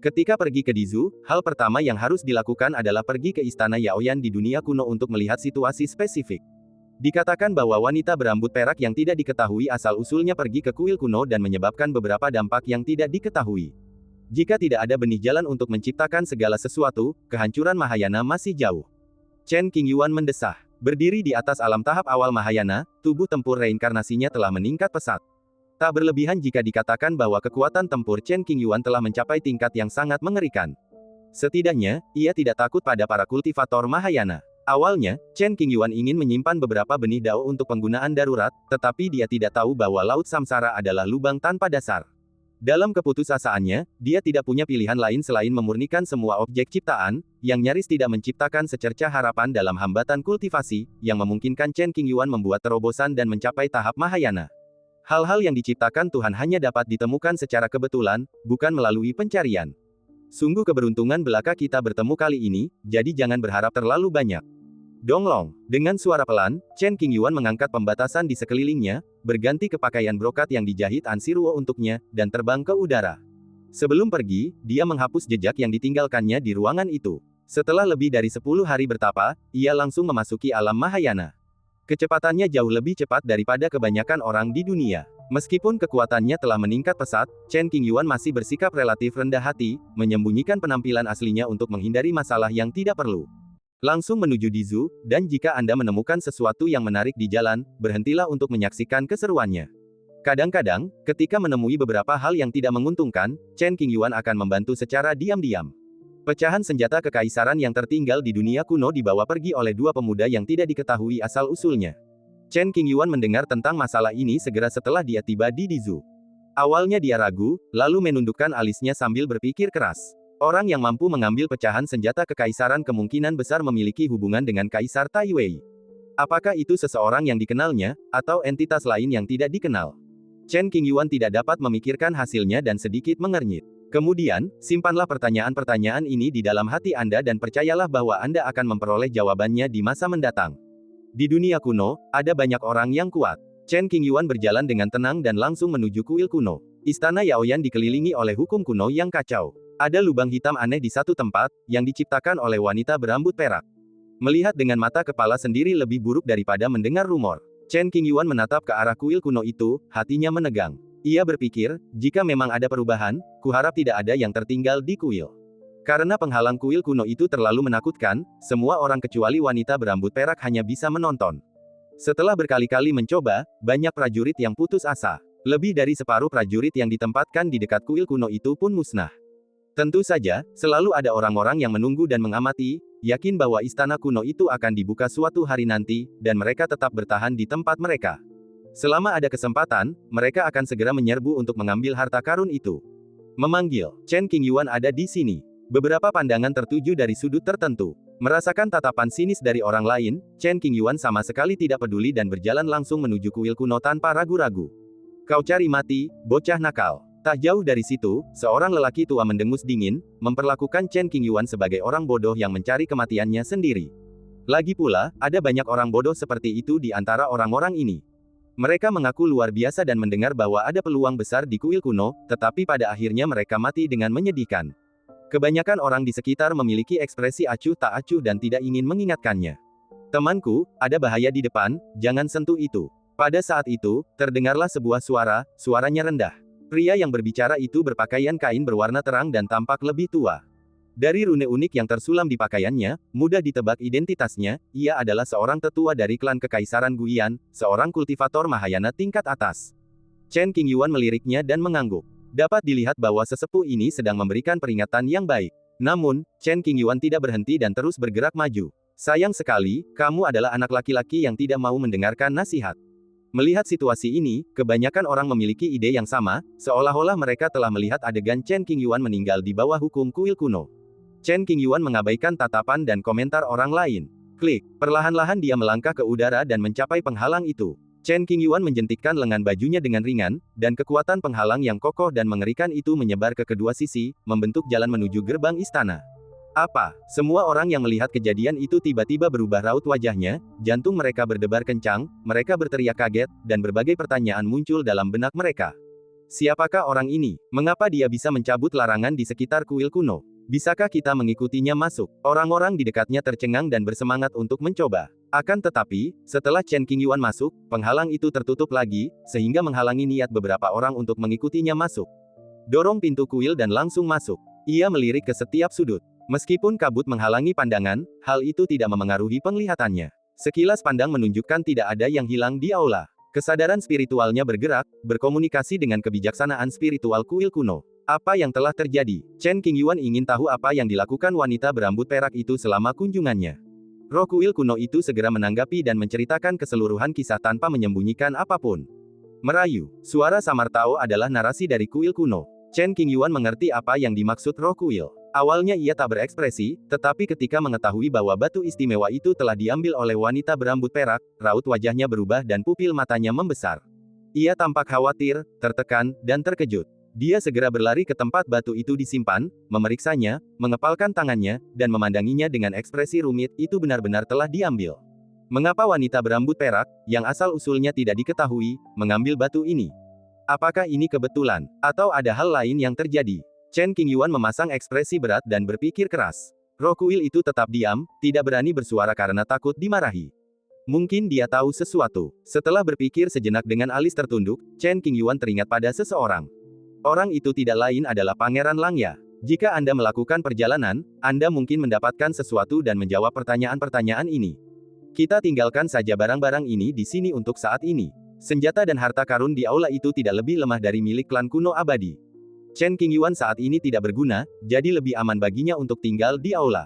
Ketika pergi ke Dizu, hal pertama yang harus dilakukan adalah pergi ke Istana Yaoyan di dunia kuno untuk melihat situasi spesifik. Dikatakan bahwa wanita berambut perak yang tidak diketahui asal-usulnya pergi ke kuil kuno dan menyebabkan beberapa dampak yang tidak diketahui. Jika tidak ada benih jalan untuk menciptakan segala sesuatu, kehancuran Mahayana masih jauh. Chen Qingyuan mendesah. Berdiri di atas alam tahap awal Mahayana, tubuh tempur reinkarnasinya telah meningkat pesat. Tak berlebihan jika dikatakan bahwa kekuatan tempur Chen Qingyuan telah mencapai tingkat yang sangat mengerikan. Setidaknya, ia tidak takut pada para kultivator Mahayana. Awalnya, Chen Qingyuan ingin menyimpan beberapa benih Dao untuk penggunaan darurat, tetapi dia tidak tahu bahwa Laut Samsara adalah lubang tanpa dasar. Dalam keputusasaannya, dia tidak punya pilihan lain selain memurnikan semua objek ciptaan, yang nyaris tidak menciptakan secercah harapan dalam hambatan kultivasi, yang memungkinkan Chen Qingyuan membuat terobosan dan mencapai tahap Mahayana. Hal-hal yang diciptakan Tuhan hanya dapat ditemukan secara kebetulan, bukan melalui pencarian. Sungguh keberuntungan belaka kita bertemu kali ini, jadi jangan berharap terlalu banyak. Donglong. Dengan suara pelan, Chen Qingyuan mengangkat pembatasan di sekelilingnya, berganti ke pakaian brokat yang dijahit Ansiruo untuknya, dan terbang ke udara. Sebelum pergi, dia menghapus jejak yang ditinggalkannya di ruangan itu. Setelah lebih dari 10 hari bertapa, ia langsung memasuki alam Mahayana. Kecepatannya jauh lebih cepat daripada kebanyakan orang di dunia. Meskipun kekuatannya telah meningkat pesat, Chen Qingyuan masih bersikap relatif rendah hati, menyembunyikan penampilan aslinya untuk menghindari masalah yang tidak perlu. Langsung menuju Dizu, dan jika Anda menemukan sesuatu yang menarik di jalan, berhentilah untuk menyaksikan keseruannya. Kadang-kadang, ketika menemui beberapa hal yang tidak menguntungkan, Chen Qingyuan akan membantu secara diam-diam. Pecahan senjata kekaisaran yang tertinggal di dunia kuno dibawa pergi oleh dua pemuda yang tidak diketahui asal-usulnya. Chen Qingyuan mendengar tentang masalah ini segera setelah dia tiba di Dizu. Awalnya dia ragu, lalu menundukkan alisnya sambil berpikir keras. Orang yang mampu mengambil pecahan senjata kekaisaran kemungkinan besar memiliki hubungan dengan Kaisar Taiwei. Apakah itu seseorang yang dikenalnya, atau entitas lain yang tidak dikenal? Chen Qingyuan tidak dapat memikirkan hasilnya dan sedikit mengernyit. Kemudian, simpanlah pertanyaan-pertanyaan ini di dalam hati Anda dan percayalah bahwa Anda akan memperoleh jawabannya di masa mendatang. Di dunia kuno, ada banyak orang yang kuat. Chen Qingyuan berjalan dengan tenang dan langsung menuju kuil kuno. Istana Yaoyan dikelilingi oleh hukum kuno yang kacau. Ada lubang hitam aneh di satu tempat, yang diciptakan oleh wanita berambut perak. Melihat dengan mata kepala sendiri lebih buruk daripada mendengar rumor. Chen Qingyuan menatap ke arah kuil kuno itu, hatinya menegang. Ia berpikir, jika memang ada perubahan, kuharap tidak ada yang tertinggal di kuil. Karena penghalang kuil kuno itu terlalu menakutkan, semua orang kecuali wanita berambut perak hanya bisa menonton. Setelah berkali-kali mencoba, banyak prajurit yang putus asa. Lebih dari separuh prajurit yang ditempatkan di dekat kuil kuno itu pun musnah. Tentu saja, selalu ada orang-orang yang menunggu dan mengamati, yakin bahwa istana kuno itu akan dibuka suatu hari nanti, dan mereka tetap bertahan di tempat mereka. Selama ada kesempatan, mereka akan segera menyerbu untuk mengambil harta karun itu. Memanggil, Chen Qingyuan ada di sini. Beberapa pandangan tertuju dari sudut tertentu. Merasakan tatapan sinis dari orang lain, Chen Qingyuan sama sekali tidak peduli dan berjalan langsung menuju kuil kuno tanpa ragu-ragu. Kau cari mati, bocah nakal. Tak jauh dari situ, seorang lelaki tua mendengus dingin, memperlakukan Chen Qingyuan sebagai orang bodoh yang mencari kematiannya sendiri. Lagi pula, ada banyak orang bodoh seperti itu di antara orang-orang ini. Mereka mengaku luar biasa dan mendengar bahwa ada peluang besar di kuil kuno, tetapi pada akhirnya mereka mati dengan menyedihkan. Kebanyakan orang di sekitar memiliki ekspresi acuh tak acuh dan tidak ingin mengingatkannya. Temanku, ada bahaya di depan, jangan sentuh itu. Pada saat itu, terdengarlah sebuah suara, suaranya rendah. Pria yang berbicara itu berpakaian kain berwarna terang dan tampak lebih tua. Dari rune unik yang tersulam di pakaiannya, mudah ditebak identitasnya, ia adalah seorang tetua dari klan Kekaisaran Guian, seorang kultivator Mahayana tingkat atas. Chen Qingyuan meliriknya dan mengangguk. Dapat dilihat bahwa sesepuh ini sedang memberikan peringatan yang baik. Namun, Chen Qingyuan tidak berhenti dan terus bergerak maju. Sayang sekali, kamu adalah anak laki-laki yang tidak mau mendengarkan nasihat. Melihat situasi ini, kebanyakan orang memiliki ide yang sama, seolah-olah mereka telah melihat adegan Chen Qingyuan meninggal di bawah hukum kuil kuno. Chen Qingyuan mengabaikan tatapan dan komentar orang lain. Klik, perlahan-lahan dia melangkah ke udara dan mencapai penghalang itu. Chen Qingyuan menjentikkan lengan bajunya dengan ringan, dan kekuatan penghalang yang kokoh dan mengerikan itu menyebar ke kedua sisi, membentuk jalan menuju gerbang istana. Apa? Semua orang yang melihat kejadian itu tiba-tiba berubah raut wajahnya, jantung mereka berdebar kencang, mereka berteriak kaget, dan berbagai pertanyaan muncul dalam benak mereka. Siapakah orang ini? Mengapa dia bisa mencabut larangan di sekitar kuil kuno? Bisakah kita mengikutinya masuk? Orang-orang di dekatnya tercengang dan bersemangat untuk mencoba. Akan tetapi, setelah Chen Qingyuan masuk, penghalang itu tertutup lagi, sehingga menghalangi niat beberapa orang untuk mengikutinya masuk. Dorong pintu kuil dan langsung masuk. Ia melirik ke setiap sudut. Meskipun kabut menghalangi pandangan, hal itu tidak memengaruhi penglihatannya. Sekilas pandang menunjukkan tidak ada yang hilang di aula. Kesadaran spiritualnya bergerak, berkomunikasi dengan kebijaksanaan spiritual kuil kuno. Apa yang telah terjadi? Chen Qingyuan ingin tahu apa yang dilakukan wanita berambut perak itu selama kunjungannya. Roh kuil kuno itu segera menanggapi dan menceritakan keseluruhan kisah tanpa menyembunyikan apapun. Merayu, suara samar Tao adalah narasi dari kuil kuno. Chen Qingyuan mengerti apa yang dimaksud roh kuil. Awalnya ia tak berekspresi, tetapi ketika mengetahui bahwa batu istimewa itu telah diambil oleh wanita berambut perak, raut wajahnya berubah dan pupil matanya membesar. Ia tampak khawatir, tertekan, dan terkejut. Dia segera berlari ke tempat batu itu disimpan, memeriksanya, mengepalkan tangannya, dan memandanginya dengan ekspresi rumit, itu benar-benar telah diambil. Mengapa wanita berambut perak, yang asal-usulnya tidak diketahui, mengambil batu ini? Apakah ini kebetulan? Atau ada hal lain yang terjadi? Chen Qingyuan memasang ekspresi berat dan berpikir keras. Roh kuil itu tetap diam, tidak berani bersuara karena takut dimarahi. Mungkin dia tahu sesuatu. Setelah berpikir sejenak dengan alis tertunduk, Chen Qingyuan teringat pada seseorang. Orang itu tidak lain adalah Pangeran Langya. Jika Anda melakukan perjalanan, Anda mungkin mendapatkan sesuatu dan menjawab pertanyaan-pertanyaan ini. Kita tinggalkan saja barang-barang ini di sini untuk saat ini. Senjata dan harta karun di aula itu tidak lebih lemah dari milik klan kuno abadi. Chen Qingyuan saat ini tidak berguna, jadi lebih aman baginya untuk tinggal di aula.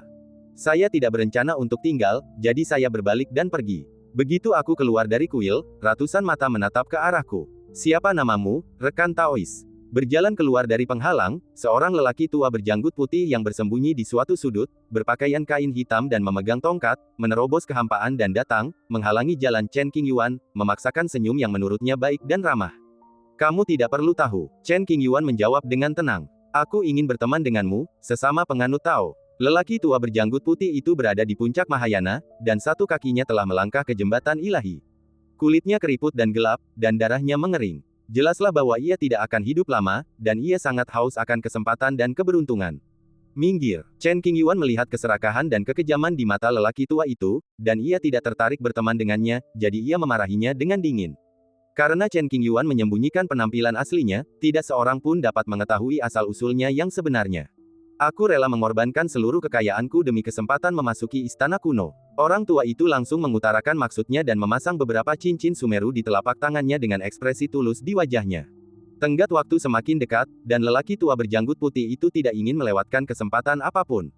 Saya tidak berencana untuk tinggal, jadi saya berbalik dan pergi. Begitu aku keluar dari kuil, ratusan mata menatap ke arahku. Siapa namamu, rekan Taois? Berjalan keluar dari penghalang, seorang lelaki tua berjanggut putih yang bersembunyi di suatu sudut, berpakaian kain hitam dan memegang tongkat, menerobos kehampaan dan datang, menghalangi jalan Chen Qingyuan, memaksakan senyum yang menurutnya baik dan ramah. Kamu tidak perlu tahu, Chen Qingyuan menjawab dengan tenang. Aku ingin berteman denganmu, sesama penganut Tao. Lelaki tua berjanggut putih itu berada di puncak Mahayana, dan satu kakinya telah melangkah ke jembatan ilahi. Kulitnya keriput dan gelap, dan darahnya mengering. Jelaslah bahwa ia tidak akan hidup lama, dan ia sangat haus akan kesempatan dan keberuntungan. Minggir, Chen Qingyuan melihat keserakahan dan kekejaman di mata lelaki tua itu, dan ia tidak tertarik berteman dengannya, jadi ia memarahinya dengan dingin. Karena Chen Qingyuan menyembunyikan penampilan aslinya, tidak seorang pun dapat mengetahui asal-usulnya yang sebenarnya. Aku rela mengorbankan seluruh kekayaanku demi kesempatan memasuki istana kuno. Orang tua itu langsung mengutarakan maksudnya dan memasang beberapa cincin Sumeru di telapak tangannya dengan ekspresi tulus di wajahnya. Tenggat waktu semakin dekat, dan lelaki tua berjanggut putih itu tidak ingin melewatkan kesempatan apapun.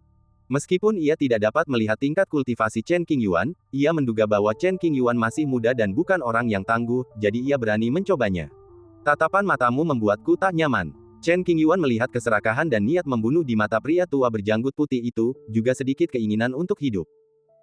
Meskipun ia tidak dapat melihat tingkat kultivasi Chen Qingyuan, ia menduga bahwa Chen Qingyuan masih muda dan bukan orang yang tangguh, jadi ia berani mencobanya. Tatapan matamu membuatku tak nyaman. Chen Qingyuan melihat keserakahan dan niat membunuh di mata pria tua berjanggut putih itu, juga sedikit keinginan untuk hidup.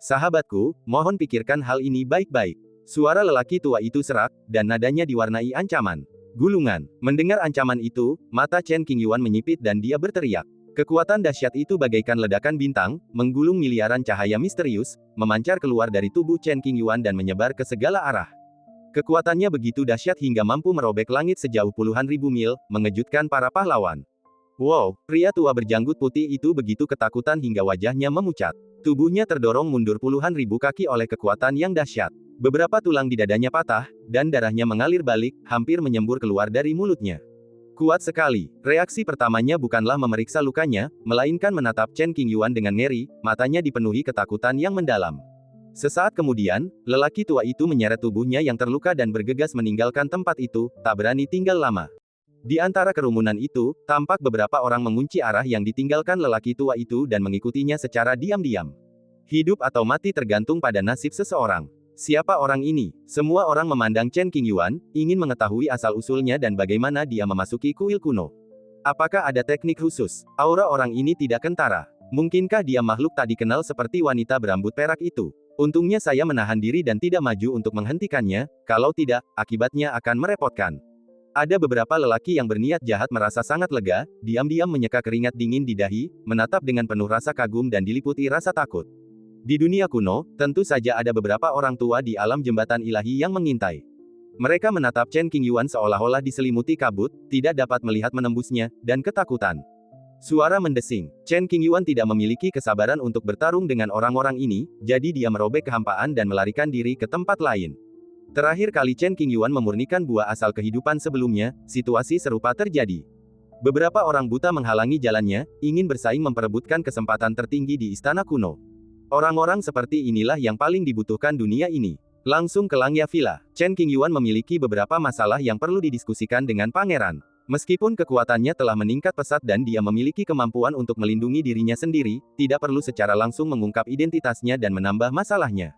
Sahabatku, mohon pikirkan hal ini baik-baik. Suara lelaki tua itu serak, dan nadanya diwarnai ancaman. Gulungan. Mendengar ancaman itu, mata Chen Qingyuan menyipit dan dia berteriak. Kekuatan dahsyat itu bagaikan ledakan bintang, menggulung miliaran cahaya misterius, memancar keluar dari tubuh Chen Qingyuan dan menyebar ke segala arah. Kekuatannya begitu dahsyat hingga mampu merobek langit sejauh puluhan ribu mil, mengejutkan para pahlawan. Wow, pria tua berjanggut putih itu begitu ketakutan hingga wajahnya memucat. Tubuhnya terdorong mundur puluhan ribu kaki oleh kekuatan yang dahsyat. Beberapa tulang di dadanya patah, dan darahnya mengalir balik, hampir menyembur keluar dari mulutnya. Kuat sekali. Reaksi pertamanya bukanlah memeriksa lukanya, melainkan menatap Chen Qingyuan dengan ngeri, matanya dipenuhi ketakutan yang mendalam. Sesaat kemudian, lelaki tua itu menyeret tubuhnya yang terluka dan bergegas meninggalkan tempat itu, tak berani tinggal lama. Di antara kerumunan itu, tampak beberapa orang mengunci arah yang ditinggalkan lelaki tua itu dan mengikutinya secara diam-diam. Hidup atau mati tergantung pada nasib seseorang. Siapa orang ini? Semua orang memandang Chen Qingyuan, ingin mengetahui asal-usulnya dan bagaimana dia memasuki kuil kuno. Apakah ada teknik khusus? Aura orang ini tidak kentara. Mungkinkah dia makhluk tak dikenal seperti wanita berambut perak itu? Untungnya saya menahan diri dan tidak maju untuk menghentikannya, kalau tidak, akibatnya akan merepotkan. Ada beberapa lelaki yang berniat jahat merasa sangat lega, diam-diam menyeka keringat dingin di dahi, menatap dengan penuh rasa kagum dan diliputi rasa takut. Di dunia kuno, tentu saja ada beberapa orang tua di alam jembatan ilahi yang mengintai. Mereka menatap Chen Qingyuan seolah-olah diselimuti kabut, tidak dapat melihat menembusnya, dan ketakutan. Suara mendesing. Chen Qingyuan tidak memiliki kesabaran untuk bertarung dengan orang-orang ini, jadi dia merobek kehampaan dan melarikan diri ke tempat lain. Terakhir kali Chen Qingyuan memurnikan buah asal kehidupan sebelumnya, situasi serupa terjadi. Beberapa orang buta menghalangi jalannya, ingin bersaing memperebutkan kesempatan tertinggi di istana kuno. Orang-orang seperti inilah yang paling dibutuhkan dunia ini. Langsung ke Langya Villa, Chen Qingyuan memiliki beberapa masalah yang perlu didiskusikan dengan pangeran. Meskipun kekuatannya telah meningkat pesat dan dia memiliki kemampuan untuk melindungi dirinya sendiri, tidak perlu secara langsung mengungkap identitasnya dan menambah masalahnya.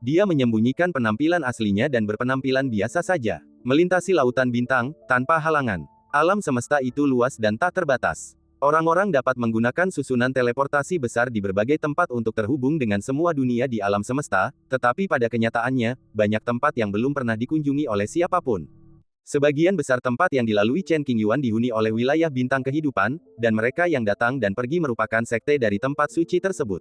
Dia menyembunyikan penampilan aslinya dan berpenampilan biasa saja. Melintasi lautan bintang, tanpa halangan. Alam semesta itu luas dan tak terbatas. Orang-orang dapat menggunakan susunan teleportasi besar di berbagai tempat untuk terhubung dengan semua dunia di alam semesta, tetapi pada kenyataannya, banyak tempat yang belum pernah dikunjungi oleh siapapun. Sebagian besar tempat yang dilalui Chen Qingyuan dihuni oleh wilayah bintang kehidupan, dan mereka yang datang dan pergi merupakan sekte dari tempat suci tersebut.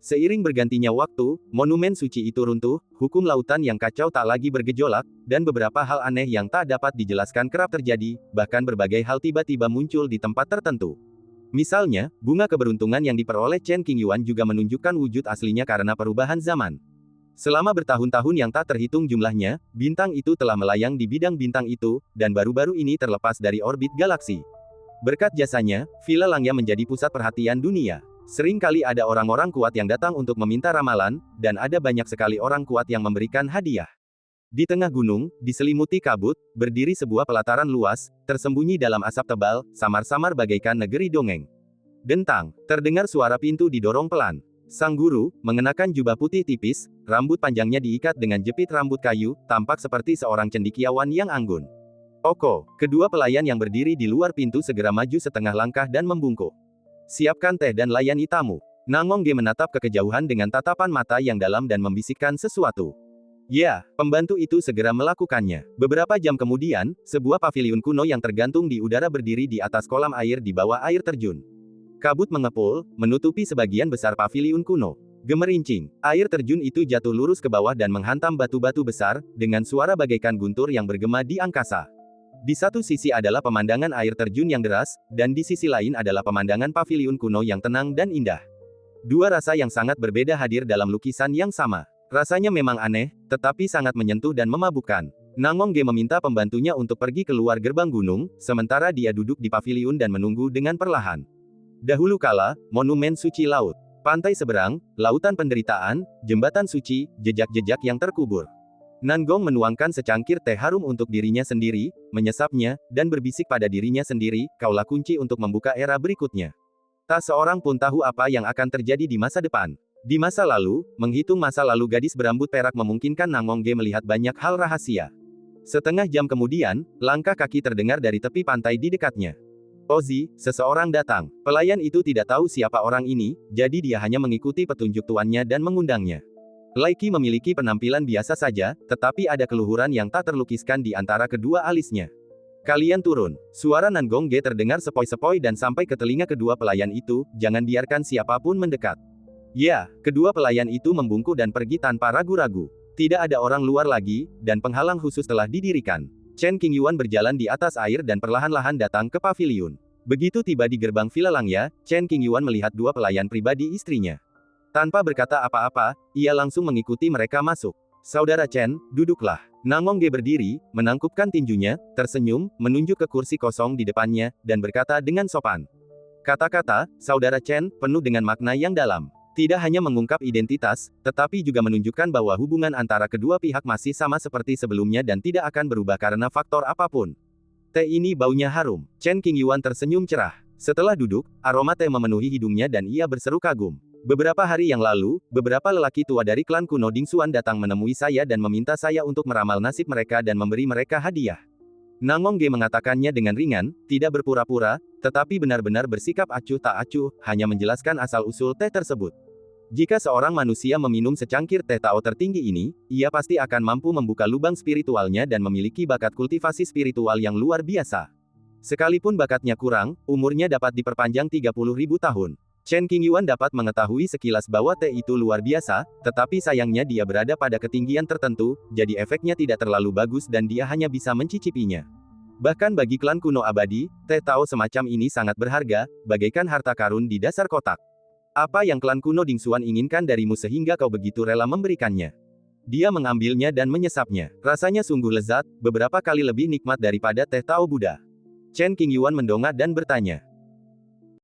Seiring bergantinya waktu, monumen suci itu runtuh, hukum lautan yang kacau tak lagi bergejolak, dan beberapa hal aneh yang tak dapat dijelaskan kerap terjadi, bahkan berbagai hal tiba-tiba muncul di tempat tertentu. Misalnya, bunga keberuntungan yang diperoleh Chen Qingyuan juga menunjukkan wujud aslinya karena perubahan zaman. Selama bertahun-tahun yang tak terhitung jumlahnya, bintang itu telah melayang di bidang bintang itu, dan baru-baru ini terlepas dari orbit galaksi. Berkat jasanya, Villa Langya menjadi pusat perhatian dunia. Sering kali ada orang-orang kuat yang datang untuk meminta ramalan, dan ada banyak sekali orang kuat yang memberikan hadiah. Di tengah gunung, diselimuti kabut, berdiri sebuah pelataran luas, tersembunyi dalam asap tebal, samar-samar bagaikan negeri dongeng. Dentang, terdengar suara pintu didorong pelan. Sang guru, mengenakan jubah putih tipis, rambut panjangnya diikat dengan jepit rambut kayu, tampak seperti seorang cendekiawan yang anggun. Oko, kedua pelayan yang berdiri di luar pintu segera maju setengah langkah dan membungkuk. Siapkan teh dan layani tamu. Nangong Ge menatap ke kejauhan dengan tatapan mata yang dalam dan membisikkan sesuatu. Ya, pembantu itu segera melakukannya. Beberapa jam kemudian, sebuah paviliun kuno yang tergantung di udara berdiri di atas kolam air di bawah air terjun. Kabut mengepul, menutupi sebagian besar paviliun kuno. Gemerincing, air terjun itu jatuh lurus ke bawah dan menghantam batu-batu besar, dengan suara bagaikan guntur yang bergema di angkasa. Di satu sisi adalah pemandangan air terjun yang deras, dan di sisi lain adalah pemandangan paviliun kuno yang tenang dan indah. Dua rasa yang sangat berbeda hadir dalam lukisan yang sama. Rasanya memang aneh, tetapi sangat menyentuh dan memabukkan. Nangong Ge meminta pembantunya untuk pergi keluar gerbang gunung, sementara dia duduk di paviliun dan menunggu dengan perlahan. Dahulu kala, monumen suci laut. Pantai seberang, lautan penderitaan, jembatan suci, jejak-jejak yang terkubur. Nangong menuangkan secangkir teh harum untuk dirinya sendiri, menyesapnya, dan berbisik pada dirinya sendiri, kaulah kunci untuk membuka era berikutnya. Tak seorang pun tahu apa yang akan terjadi di masa depan. Di masa lalu, menghitung masa lalu gadis berambut perak memungkinkan Nangong Ge melihat banyak hal rahasia. Setengah jam kemudian, langkah kaki terdengar dari tepi pantai di dekatnya. Ozi, seseorang datang. Pelayan itu tidak tahu siapa orang ini, jadi dia hanya mengikuti petunjuk tuannya dan mengundangnya. Laiki memiliki penampilan biasa saja, tetapi ada keluhuran yang tak terlukiskan di antara kedua alisnya. Kalian turun. Suara Nan Gong Ge terdengar sepoi-sepoi dan sampai ke telinga kedua pelayan itu, jangan biarkan siapapun mendekat. Ya, kedua pelayan itu membungkuk dan pergi tanpa ragu-ragu. Tidak ada orang luar lagi, dan penghalang khusus telah didirikan. Chen Qingyuan berjalan di atas air dan perlahan-lahan datang ke paviliun. Begitu tiba di gerbang Villa Langya, Chen Qingyuan melihat dua pelayan pribadi istrinya. Tanpa berkata apa-apa, ia langsung mengikuti mereka masuk. Saudara Chen, duduklah. Nangong Ge berdiri, menangkupkan tinjunya, tersenyum, menunjuk ke kursi kosong di depannya, dan berkata dengan sopan. Kata-kata, Saudara Chen, penuh dengan makna yang dalam. Tidak hanya mengungkap identitas, tetapi juga menunjukkan bahwa hubungan antara kedua pihak masih sama seperti sebelumnya dan tidak akan berubah karena faktor apapun. Teh ini baunya harum. Chen Qingyuan tersenyum cerah. Setelah duduk, aroma teh memenuhi hidungnya dan ia berseru kagum. Beberapa hari yang lalu, beberapa lelaki tua dari klan kuno Dingxuan datang menemui saya dan meminta saya untuk meramal nasib mereka dan memberi mereka hadiah. Nangong Ge mengatakannya dengan ringan, tidak berpura-pura, tetapi benar-benar bersikap acuh tak acuh, hanya menjelaskan asal-usul teh tersebut. Jika seorang manusia meminum secangkir teh Tao tertinggi ini, ia pasti akan mampu membuka lubang spiritualnya dan memiliki bakat kultivasi spiritual yang luar biasa. Sekalipun bakatnya kurang, umurnya dapat diperpanjang 30.000 tahun. Chen Qingyuan dapat mengetahui sekilas bahwa teh itu luar biasa, tetapi sayangnya dia berada pada ketinggian tertentu, jadi efeknya tidak terlalu bagus dan dia hanya bisa mencicipinya. Bahkan bagi klan kuno abadi, teh Tao semacam ini sangat berharga, bagaikan harta karun di dasar kotak. Apa yang klan kuno Dingxuan inginkan darimu sehingga kau begitu rela memberikannya? Dia mengambilnya dan menyesapnya. Rasanya sungguh lezat, beberapa kali lebih nikmat daripada teh Tao Buddha. Chen Qingyuan mendongak dan bertanya.